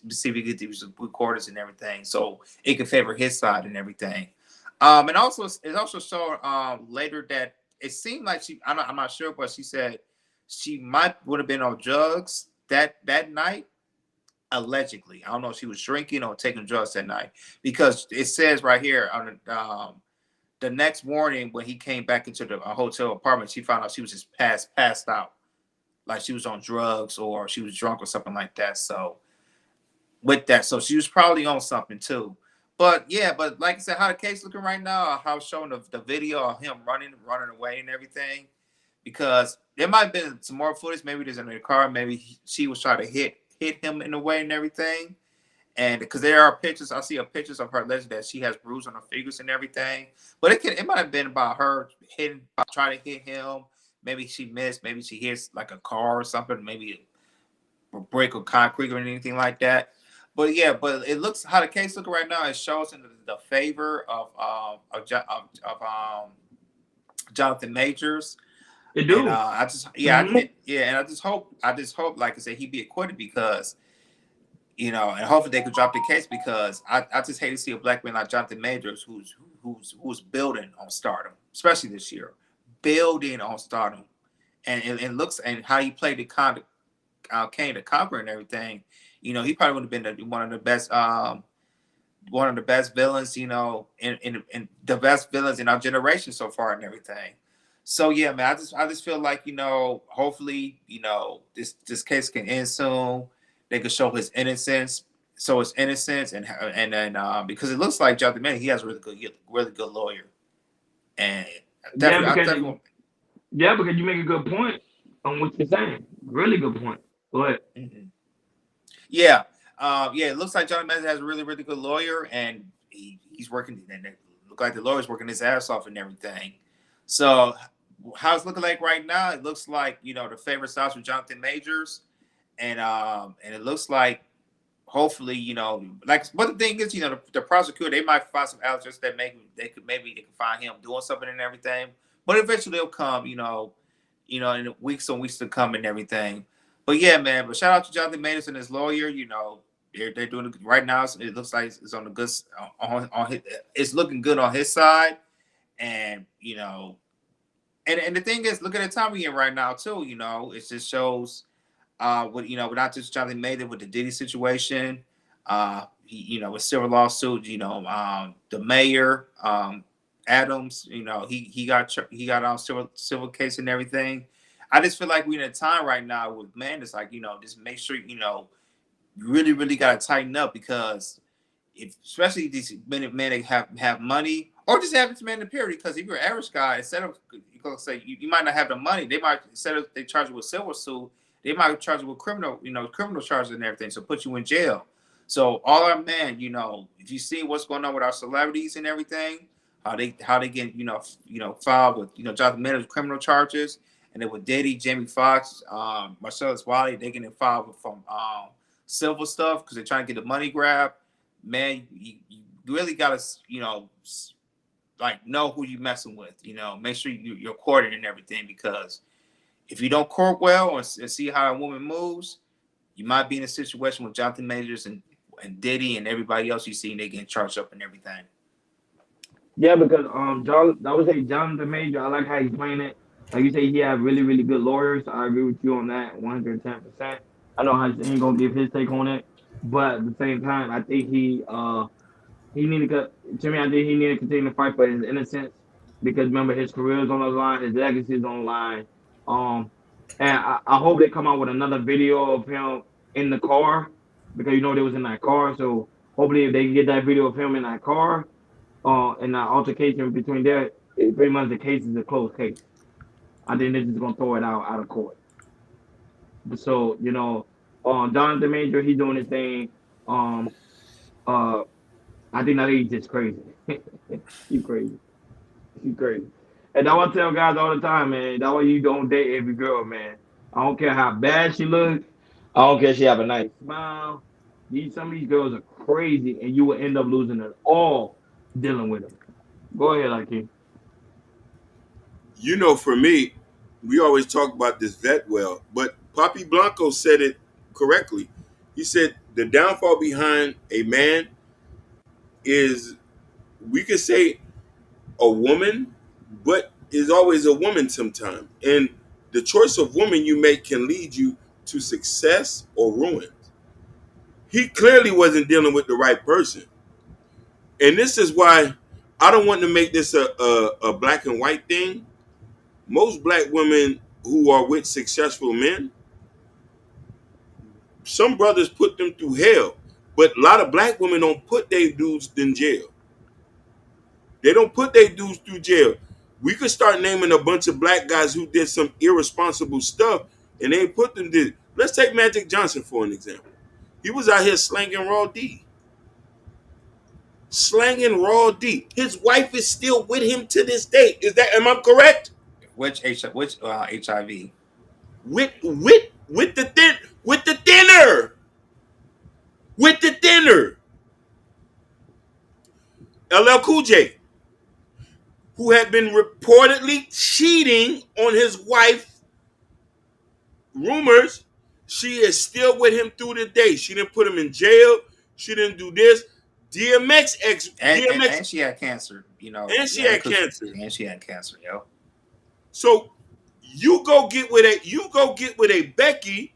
see if we get these recorders and everything, so it can favor his side and everything. And also it also showed later that it seemed like I'm not sure, but she said she might would have been on drugs that night allegedly. I don't know if she was drinking or taking drugs that night because it says right here on the next morning when he came back into the hotel apartment, she found out she was just passed out, like she was on drugs or she was drunk or something like that. So with that, so she was probably on something too. But yeah, but like I said, how the case looking right now, how showing the video of him running away and everything, because there might have been some more footage. Maybe there's in the car. Maybe she was trying to hit him in a way and everything. And because there are pictures, I see a pictures of her alleged that she has bruises on her fingers and everything. But it might have been about her trying to hit him. Maybe she missed. Maybe she hits like a car or something. Maybe a brick or concrete or anything like that. But yeah, but it looks how the case looking right now. It shows in the favor of Jonathan Majors. It And do. I just Hmm. and I just hope like I said he be acquitted because and hopefully they could drop the case because I just hate to see a black man like Jonathan Majors who's building on stardom, especially this year, building on stardom, and it looks and how he played the Kane the Conqueror and everything. He probably would have been one of the best villains, in the best villains in our generation so far and everything. So yeah, man, I just feel like hopefully this case can end soon. They could show his innocence, and then because it looks like Jonathan Mann, he has a really good lawyer, and Yeah, I because definitely. you make a good point on what you're saying. Really good point. Go ahead. Mhm. Yeah, yeah. It looks like Johnny Mann has a really, really good lawyer, and he's working. And it look like the lawyer's working his ass off and everything. So, how it's looking like right now? It looks like the favorite sides for Jonathan Majors, and it looks like hopefully, you know, like, but the thing is, you know, the prosecutor, they might find some evidence that maybe they can find him doing something and everything, but eventually they'll come, in the weeks and weeks to come and everything. But yeah, man, but shout out to Jonathan Matus and his lawyer. You know, they're doing it right now. It looks like it's on the good on his, it's looking good on his side, and you know, and the thing is, look at the time we're in right now too. You know, it just shows with not just Jonathan Maiden with the Diddy situation, with civil lawsuit, the mayor, Adams, he got on civil case and everything. I just feel like we're in a time right now with man, it's like, just make sure, you really, really gotta tighten up, because if especially these men that have money, or just average man in period, because if you're an average guy, instead of you might not have the money, they might, instead of they charge you with civil suit, they might charge you with criminal charges and everything, so put you in jail. So all our men, if you see what's going on with our celebrities and everything, how they get filed with Jonathan Mayer criminal charges, and then with Diddy, Jamie Foxx, Marcellus Wiley, they getting filed with from civil stuff because they're trying to get the money grab. Man, you really gotta know who you messing with. Make sure you're courting and everything, because if you don't court well and see how a woman moves, you might be in a situation with Jonathan Majors and Diddy and everybody else you see, and they getting charged up and everything. Yeah, because I would say Jonathan Major. I like how he's playing it. Like you say, he have really, really good lawyers. I agree with you on that, 110%. I know how he ain't gonna give his take on it, but at the same time, I think he need to me. I think he need to continue to fight for his innocence, because remember, his career is on the line, his legacy is on the line. Um, and I hope they come out with another video of him in the car, because they was in that car. So hopefully, if they can get that video of him in that car, and that altercation between there, pretty much the case is a closed case. I think they're just gonna throw it out of court. So Jonathan Major, he doing his thing. Um, uh, I think that he's just crazy. He crazy. He crazy. And I want to tell guys all the time, man. That's why you don't date every girl, man. I don't care how bad she looks. I don't care if she have a nice smile. Some of these girls are crazy, and you will end up losing it all dealing with them. Go ahead, Akeem. For me, we always talk about this vet well, but Papi Blanco said it correctly. He said the downfall behind a man is, we could say, a woman, but is always a woman sometime. And the choice of woman you make can lead you to success or ruin. He clearly wasn't dealing with the right person. And this is why I don't want to make this a black and white thing. Most black women who are with successful men, some brothers put them through hell, but a lot of black women don't put their dudes in jail. They don't put their dudes through jail. We could start naming a bunch of black guys who did some irresponsible stuff, and they put them there. Let's take Magic Johnson for an example. He was out here slanging raw D. Slanging raw D. His wife is still with him to this day. Am I correct? Which HIV? With the thinner. LL Cool J, who had been reportedly cheating on his wife. Rumors, she is still with him through the day. She didn't put him in jail. She didn't do this. DMX and she had cancer. And she had cancer. And she had cancer, yo. So you go get with a Becky.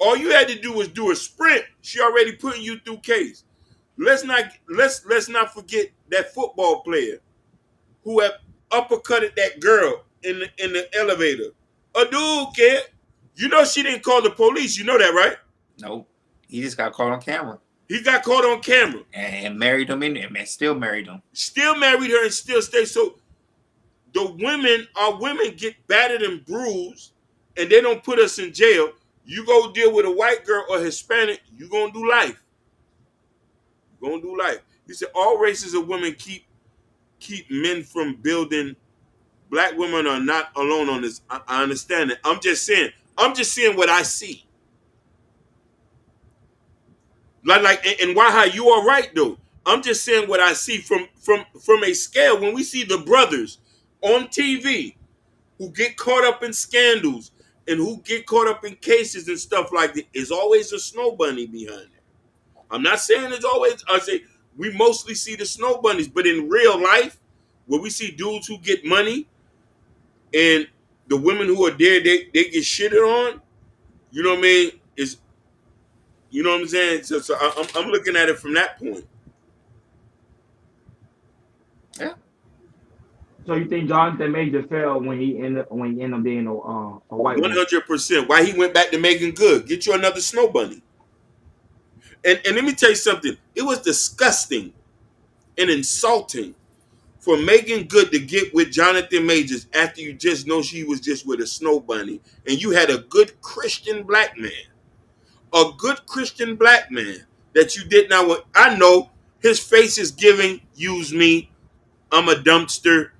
All you had to do was do a sprint. She already putting you through case. Let's not forget that football player who had uppercutted that girl in the elevator. A dude, kid. She didn't call the police. You know that, right? Nope. He just got caught on camera. He got caught on camera. And married him and still married him. Still married her and still stay. So our women get battered and bruised, and they don't put us in jail. You go deal with a white girl or Hispanic, you're going to do life. You're going to do life. He said all races of women keep men from building. Black women are not alone on this. I understand it. I'm just saying what I see. And why? How you are right though. I'm just saying what I see from a scale when we see the brothers on TV who get caught up in scandals and who get caught up in cases and stuff like that. Is always a snow bunny behind it. I'm not saying it's always. I say we mostly see the snow bunnies, but in real life, where we see dudes who get money and the women who are there, they get shitted on. You know what I mean? Is you know what I'm saying? So I'm looking at it from that point. Yeah. So you think Jonathan Major fell when he ended up being a white woman? 100%. Why he went back to Megan Good? Get you another snow bunny. And let me tell you something. It was disgusting and insulting for Megan Good to get with Jonathan Majors after you just know she was just with a snow bunny, and you had a good Christian black man, that you did not want. I know his face is giving, use me, I'm a dumpster,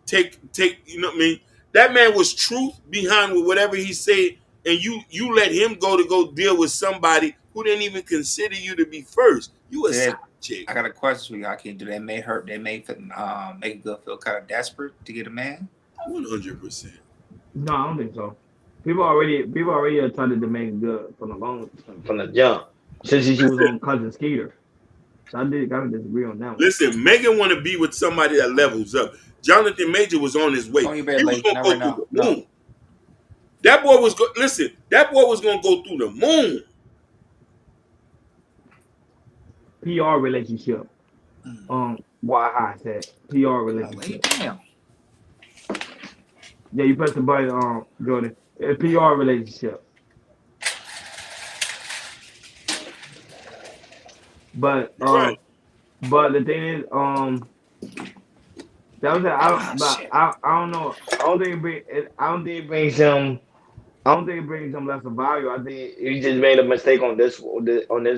take, you know what I mean? That man was truth behind with whatever he said, and you let him go deal with somebody who didn't even consider you to be first. You a side chick. I got a question for you. I can do that. May hurt. They make make Good feel kind of desperate to get a man. 100%. No, I don't think so. People already are trying to make Good from the jump since she was on Cousin Skeeter. So I gotta disagree on that one. Listen, Megan want to be with somebody that levels up. Jonathan Major was on his way. He was going to go through the moon. That boy was That boy was going to go through the moon. PR relationship. Why I said PR relationship. Damn. Yeah, you press the button, Jordan. A PR relationship. But Right. but the thing is, that was it. I don't know. I don't think it brings him. I don't think it brings him less of value. I think he just made a mistake on this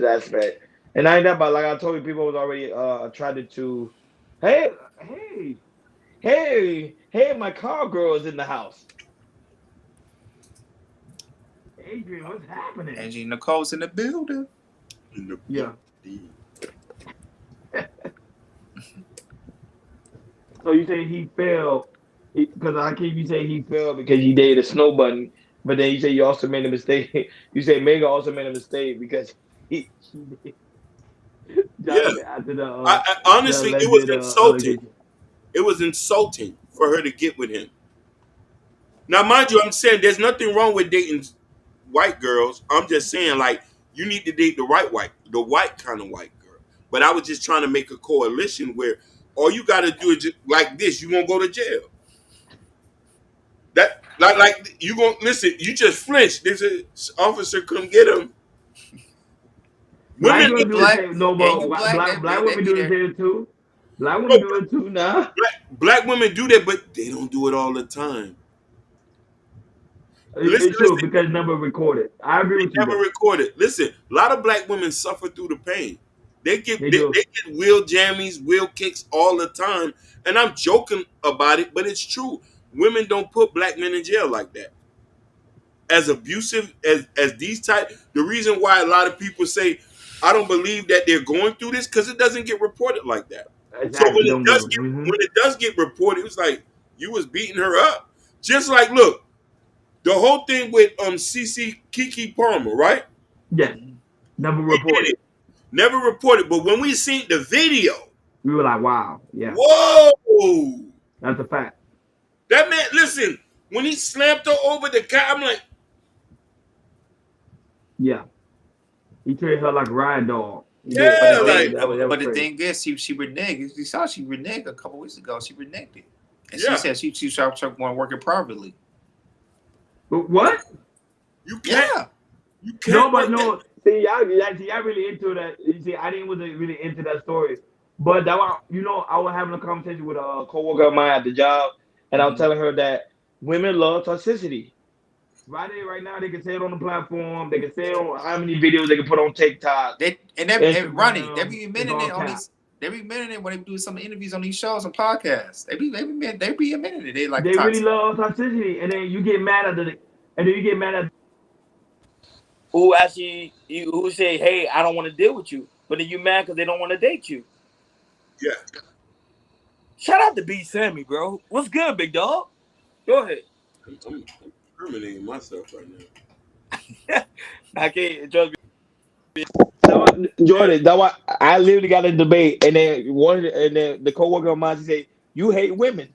aspect. And I ain't that, but like I told you, people was already attracted to. Hey, hey, hey! My car girl is in the house. Adrian, what's happening? Angie Nicole's in the building. Yeah. So you say he fell because I keep you say he fell because he dated a snow bunny, but then you say you also made a mistake. You say Mega also made a mistake because he after the honestly, the it was alleged, insulting. It was insulting for her to get with him. Now, mind you, I'm saying there's nothing wrong with dating white girls. I'm just saying, like, you need to date the white kind of white girl. But I was just trying to make a coalition where all you got to do is just, like this, you won't go to jail. That like you gonna listen. You just flinched. There's an officer come get him. Black Women women do the same. No, but black women do the same too. Black women do it too now. Black women do that, but they don't do it all the time. It's true because never recorded. I agree with you. Never recorded. Listen, a lot of black women suffer through the pain. They get wheel jammies, wheel kicks all the time, and I'm joking about it, but it's true. Women don't put black men in jail like that. As abusive as these type, the reason why a lot of people say I don't believe that they're going through this because it doesn't get reported like that. Exactly. So when it does get reported, it's like you was beating her up. Just like look. The whole thing with Kiki Palmer, right? Yeah. Never reported. Never reported. But when we seen the video, we were like, wow. Yeah. Whoa. That's a fact. That man, listen, when he slammed her over the car, I'm like. Yeah. He treated her like a ride dog. Yeah, but the thing is, she reneged. You saw she reneged a couple weeks ago. She reneged it. And she said she started working privately. What? You can't. Yeah. You can't. No, but no. See, y'all really into that. You see, I didn't really into that story. But that one, I was having a conversation with a coworker of mine at the job, and I was telling her that women love toxicity. Right now, they can say it on the platform. They can say it on how many videos they can put on TikTok. They're running. They be admitting it on these. They be admitting it when they do some interviews on these shows and podcasts. They be admitting it. They really love toxicity, and then you get mad at who actually who say, "Hey, I don't want to deal with you," but then you mad because they don't want to date you. Yeah. Shout out to B Sammy, bro. What's good, big dog? Go ahead. I'm incriminating myself right now. I can't trust me. Jordan, that's why I literally got in a debate, and then the coworker of mine said, "You hate women."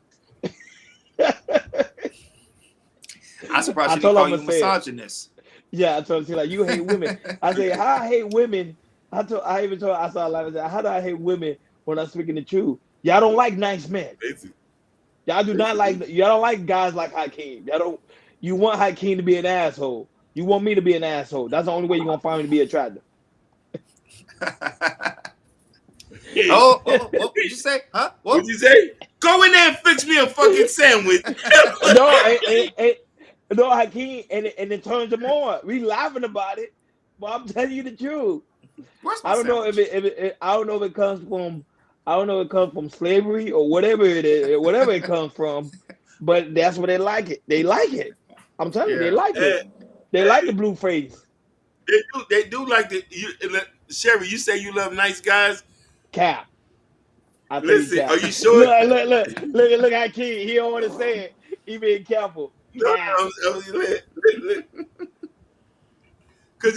I'm surprised I she didn't told call him you to say it. misogynist. Yeah, I told her like you hate women. I say how I hate women. I even told I saw live. I said, how do I hate women when I'm speaking the truth? Y'all don't like nice men. Basically, Y'all do not like. Y'all don't like guys like Hakeem. Y'all don't. You want Hakeem to be an asshole. You want me to be an asshole. That's the only way you're gonna find me to be attractive. What did you say? Huh? What'd you say? Go in there and fix me a fucking sandwich. No, Hakeem, and it turns him on. We laughing about it, but I'm telling you the truth. I don't know if I don't know if it comes from slavery or whatever it is, whatever it comes from, but that's what they like it. They like it. I'm telling you, they like it. They like the blue face. They do like the Sherry. You say you love nice guys. Cap. Listen, are you sure? Look, Hakeem. He don't want to say it. He being careful. Because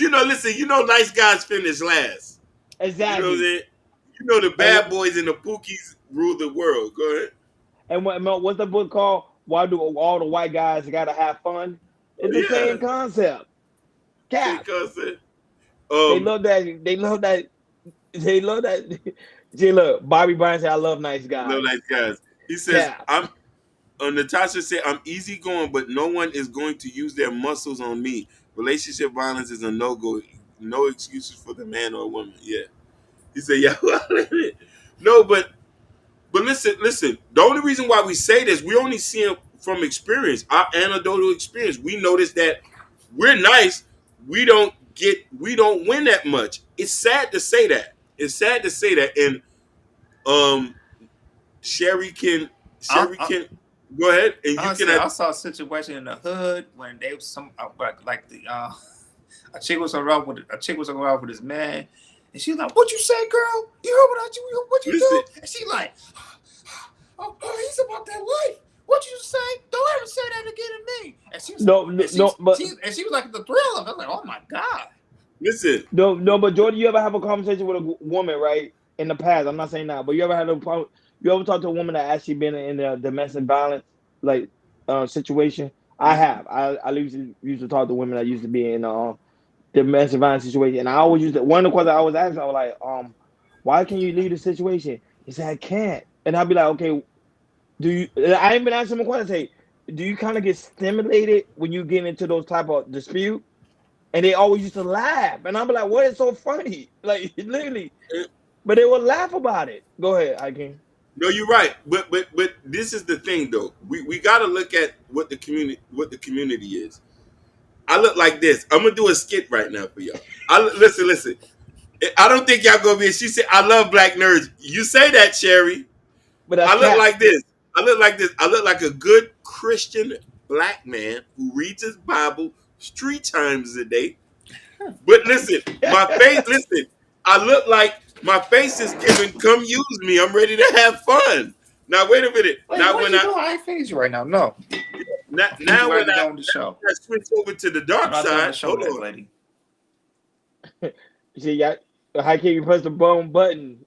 listen, nice guys finish last. Exactly. You know what I'm saying? The bad boys and the pookies rule the world. Go ahead. And what's the book called? Why do all the white guys gotta have fun? It's the same concept. Cap. They love that. They love that. They love that. See, look, Bobby Bryant said, "I love nice guys." Love nice guys. He says, "I'm." Natasha said, "I'm easygoing, but no one is going to use their muscles on me. Relationship violence is a no-go. No excuses for the man or woman." Yeah. He said, "Yeah, no, but listen. The only reason why we say this, we only see it from experience, our anecdotal experience. We notice that we're nice. We don't win that much. It's sad to say that. And Sherry can go ahead and I saw a situation in the hood when they was a chick was around with his man, and she was like, "What you say, girl? You heard what you do?" And she like, "Oh, he's about that life. What you say? Don't ever say that again to me." And she was she was like the thrill of it. I was like, "Oh my god." Listen. No, but Jordan, you ever have a conversation with a woman, right? In the past, I'm not saying now, but you ever talked to a woman that actually been in a domestic violence situation? I have. I used to talk to women that used to be in domestic violence situation, and I always used to. One of the questions I always ask, I was like, why can you leave the situation? He said, I can't, and I'd be like, okay, do you? I ain't been asking him a question. Say, do you kind of get stimulated when you get into those type of dispute? And they always used to laugh, and I'm like, what is so funny? Like literally, but they would laugh about it. Go ahead, Hakeem. No, you're right, but this is the thing though. We got to look at what the community is. I look like this. I'm gonna do a skit right now for y'all. Listen. I don't think y'all gonna be. She said, "I love black nerds." You say that, Sherry. But I look like this. I look like a good Christian black man who reads his Bible 3 times a day. But listen, my face. Listen, I look like my face is giving. Come use me. I'm ready to have fun. Now wait a minute. I face you right now. No. Now when I switch over to the dark side, hold on, lady. You see, how can you press the wrong button?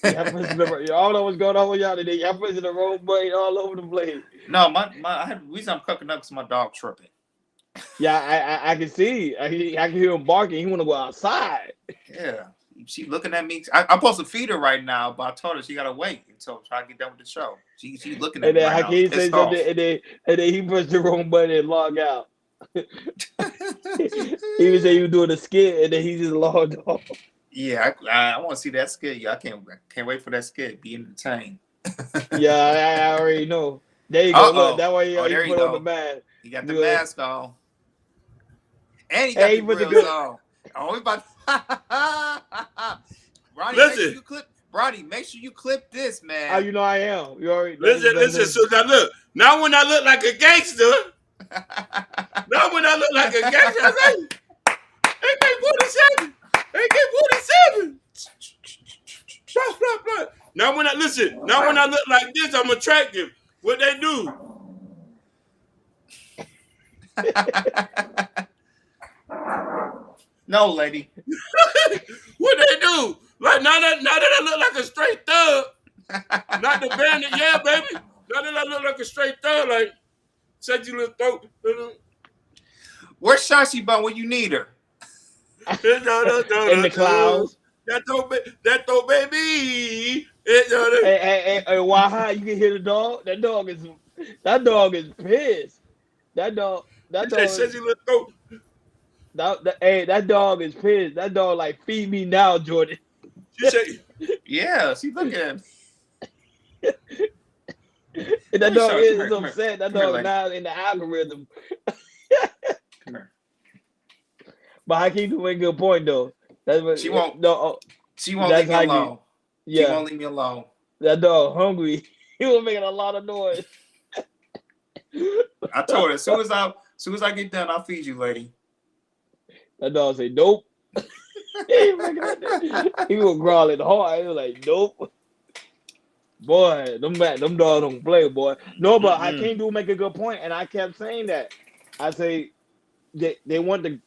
Y'all know what's going on with y'all today. Y'all pressing the wrong button all over the place. No, the reason I'm cooking up is my dog tripping. Yeah, I can see. I can hear him barking. He want to go outside. Yeah. She looking at me. I'm supposed to feed her right now, but I told her she gotta wait until I get done with the show. She's looking at me right now. And then something, and then he pressed the wrong button and logged out. He even say he was doing a skit, and then he just logged off. Yeah, I want to see that skit. Yeah, I can't wait for that skit. Be entertained. Yeah, I already know. There you go. Look, that way you put on the mask. You got the mask on, and he got the grills on. Oh, we about. Ronnie, make sure you clip this, man. Oh, you know I am. You already listen. So now when I look like a gangster, I say, AK-47. AK-47. Blah, blah, blah. Now when I look like this, I'm attractive. What they do? No, lady. What they do? Like now that I look like a straight thug, not the bandit, yeah, baby. Now that I look like a straight thug, like sexy little throat. Where's Shashi Bun when you need her? In the clouds. That throw baby. Hey, why? You can hear the dog. That dog is pissed. That dog. Sexy little throat. That dog is pissed. That dog like feed me now, Jordan. She say, yeah, she looking at me. That dog is upset. That dog is now in the algorithm. Come here. But I keep doing a good point though. That's what She won't. No, She won't leave me alone. Yeah, She won't leave me alone. that dog hungry. He was making a lot of noise. I told her as soon as I get done, I'll feed you, lady. That dog say nope. He was growling hard. He was like nope. Boy, them dogs don't play, boy. No, but I can't do make a good point, and I kept saying that. I say they want to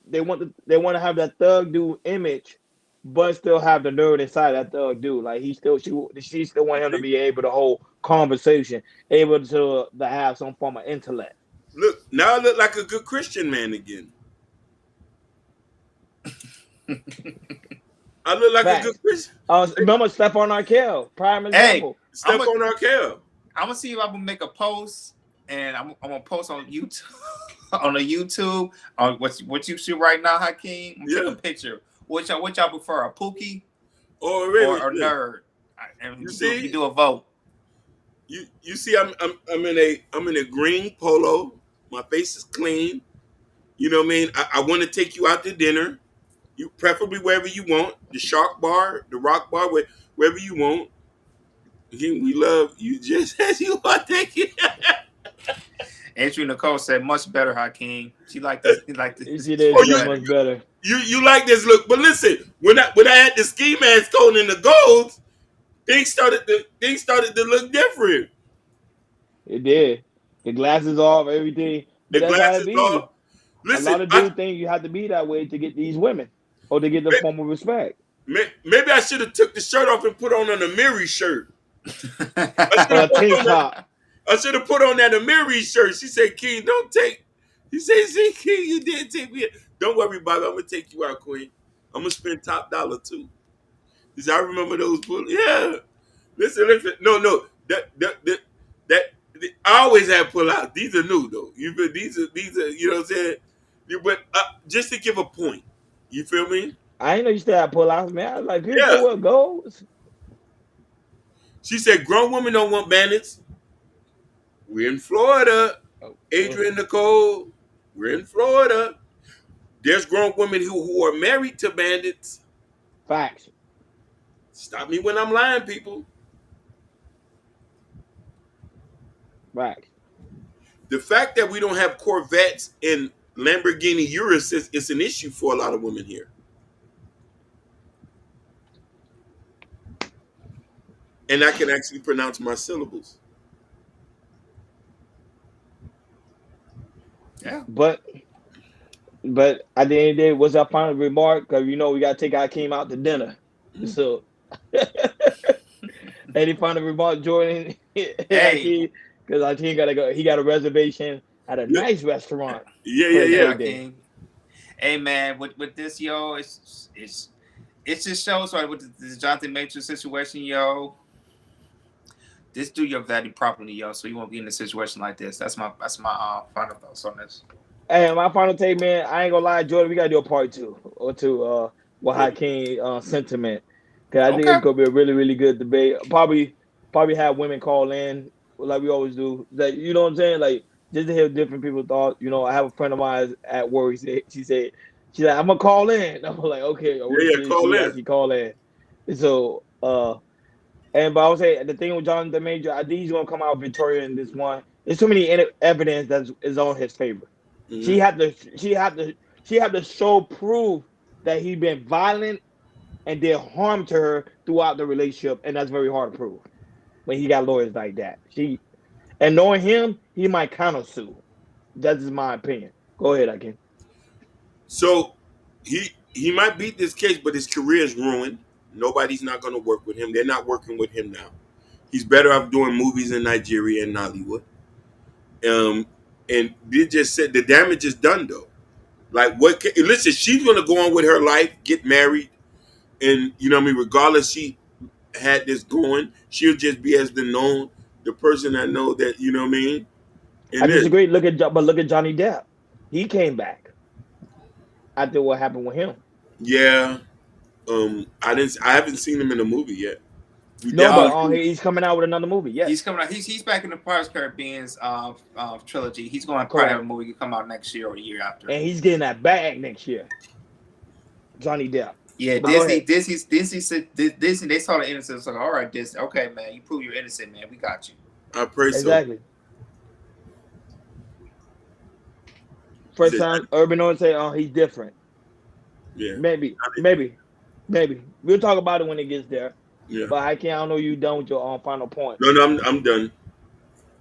have that thug dude image, but still have the nerd inside that thug dude. Like she still want him to be able to hold conversation, able to have some form of intellect. look, now I look like a good Christian man again. I look like a good Christian. Remember Stephon Arkell, prime example. Stephon Arkell. I'm gonna see if I can make a post, and I'm gonna post on YouTube. On the YouTube, on what you see right now, Hakeem. Take a picture. Which y'all prefer, a Pookie or a nerd? And you do a vote. You see, I'm in a green polo. My face is clean. You know what I mean? I want to take you out to dinner. You preferably wherever you want. The Shark Bar, the Rock Bar, wherever you want. We love you just as you are. Thank you. Andrew Nicole said, "Much better, Hakeem." She liked this. She did much better. You like this look, but listen, when I had the ski mask on and the golds, things started to look different. It did. The glasses off, everything. The glasses off. Listen, a lot of dudes think you have to be that way to get these women or to get the form of respect. Maybe I should have took the shirt off and put on an Amiri shirt. A tank top. I should have put on that Amiri shirt. She said, "King, don't take." He said, "See, King, you didn't take me. Don't worry, Bobby. I'm gonna take you out, Queen. I'm gonna spend top dollar too." He said, "I remember those bullets." Yeah. Listen. No. That I always have pull out. These are new though. These are. You know what I'm saying? But just to give a point, you feel me? I ain't know you still have pull outs, man. I was like, here's what goes. She said, "Grown women don't want bandits." We're in Florida. Adrian Nicole, we're in Florida. There's grown women who are married to bandits. Facts. Stop me when I'm lying, people. Facts. The fact that we don't have Corvettes and Lamborghini Urus is an issue for a lot of women here. And I can actually pronounce my syllables. Yeah. But at the end of the day, what's our final remark? Because we got to take Hakeem out to dinner. So, any final remark, Jordan? Hey, because Hakeem got to go. He got a reservation at a nice restaurant. Yeah. Hey man, with this, yo, it's just shows like with this Jonathan Major situation, yo. Just do your vetting properly, yo, so you won't be in a situation like this. That's my final thoughts on this. Hey, my final take, man. I ain't gonna lie, Jordan. We gotta do a part 2 or two. With Hakeem sentiment, because I think it's gonna be a really, really good debate. Probably have women call in like we always do. Like, you know what I'm saying? Like, just to hear different people's thoughts. I have a friend of mine at work. She's like, I'm gonna call in. I'm like, okay, call in. So, but I would say the thing with Jonathan Major, I think he's gonna come out victorious in this one. There's too many evidence that is on his favor. Mm-hmm. She had to show proof that he been violent and did harm to her throughout the relationship, and that's very hard to prove when he got lawyers like that. And knowing him, he might counter sue. That's just my opinion. Go ahead, Akin. So he might beat this case, but his career is ruined. Nobody's not going to work with him. They're not working with him now. He's better off doing movies in Nigeria and Nollywood. And they just said the damage is done though. Like what? Listen, she's going to go on with her life, get married, and you know what I mean. Regardless, she had this going. She'll just be as the person I know that you know what I mean. And I disagree. Look at Johnny Depp. He came back after what happened with him. Yeah. I haven't seen him in a movie yet. He's coming out with another movie. Yes, he's coming out. He's back in the Pirates of the Caribbean's trilogy. He's going to probably have a movie come out next year or the year after. And he's getting that bag next year. Johnny Depp. Yeah, Disney said Disney. They saw the innocence. Like, all right, Disney. Okay, man, you prove you're innocent, man. We got you. I pray so. Exactly. First time Urban say, he's different. Yeah. Maybe. We'll talk about it when it gets there. Yeah. But I don't know you done with your final point. No, I'm done.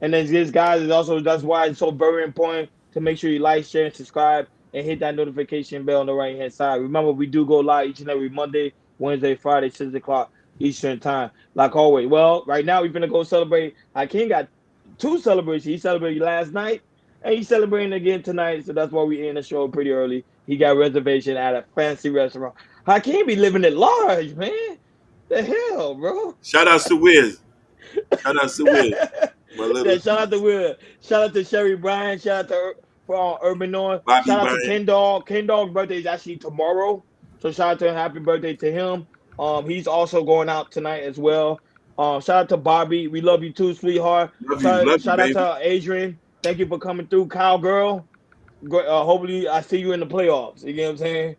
And then this guys is also that's why it's so very important to make sure you like, share, and subscribe and hit that notification bell on the right hand side. Remember, we do go live each and every Monday, Wednesday, Friday, 6 o'clock Eastern time. Like always. Well, right now we're gonna go celebrate. Hakeem got 2 celebrations. He celebrated last night and he's celebrating again tonight. So that's why we end the show pretty early. He got a reservation at a fancy restaurant. Hakeem be living at large, man. The hell, bro. Shout out to Wiz. My little shout out to Wiz. Shout out to Sherry Bryan. Shout out to Urban Noise. Shout out to Ken Dog. Ken Dog's birthday is actually tomorrow. So shout out to him. Happy birthday to him. He's also going out tonight as well. Shout out to Bobby. We love you too, sweetheart. Shout out to Adrian. Thank you for coming through, Cowgirl. Hopefully I see you in the playoffs. You get what I'm saying?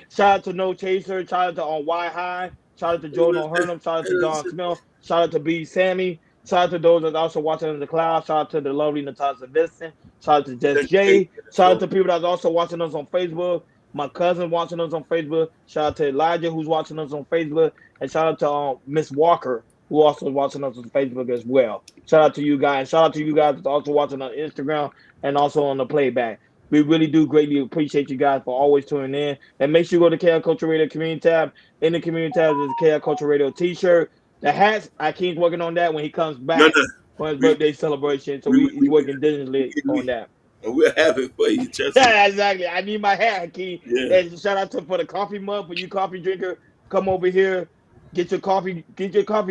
Shout out to No Chaser. Shout out to on Y High. Shout out to Jordan O'Hurnham. Shout out to Don Smith. Shout out to B Sammy. Shout out to those that also watching in the cloud. Shout out to the lovely Natasha Vincent. Shout out to Jess J. Shout out to people that's also watching us on Facebook. My cousin watching us on Facebook. Shout out to Elijah who's watching us on Facebook. And shout out to Miss Walker who also is watching us on Facebook as well. Shout out to you guys. Shout out to you guys that's also watching on Instagram and also on the playback. We really do greatly appreciate you guys for always tuning in. And make sure you go to KL Culture Radio Community tab. In the Community tab is a KL Culture Radio t-shirt. The hats, Akeem's working on that when he comes back for his birthday celebration. So he's working diligently on that. We'll have it for you, Chester. Yeah, exactly. I need my hat, Akeem. Yeah. And shout out for the coffee mug. For you coffee drinker, come over here. Get your coffee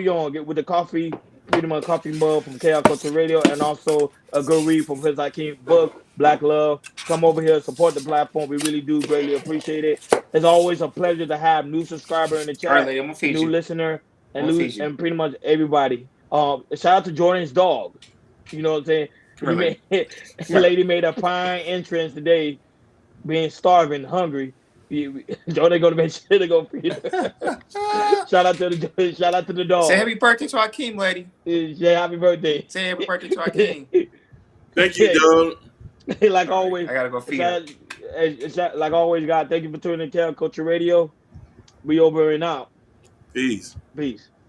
on. Get with the coffee. Freedom of Coffee Mug from KL Culture Radio, and also a good read from his Akeem book, Black Love. Come over here, support the platform. We really do greatly appreciate it. It's always a pleasure to have new subscriber in the chat, new listener, and pretty much everybody. Shout out to Jordan's dog. You know what I'm saying? Lady made a fine entrance today, being starving, hungry. Jordan gonna make sure to go feed her. Shout out to the dog. Say happy birthday to Akeem, lady. Yeah, happy birthday. Say happy birthday to Akeem. Thank you, dog. Like always, I gotta go feed her. Like always, God, thank you for tuning in to KL Culture Radio. We over and out. Peace.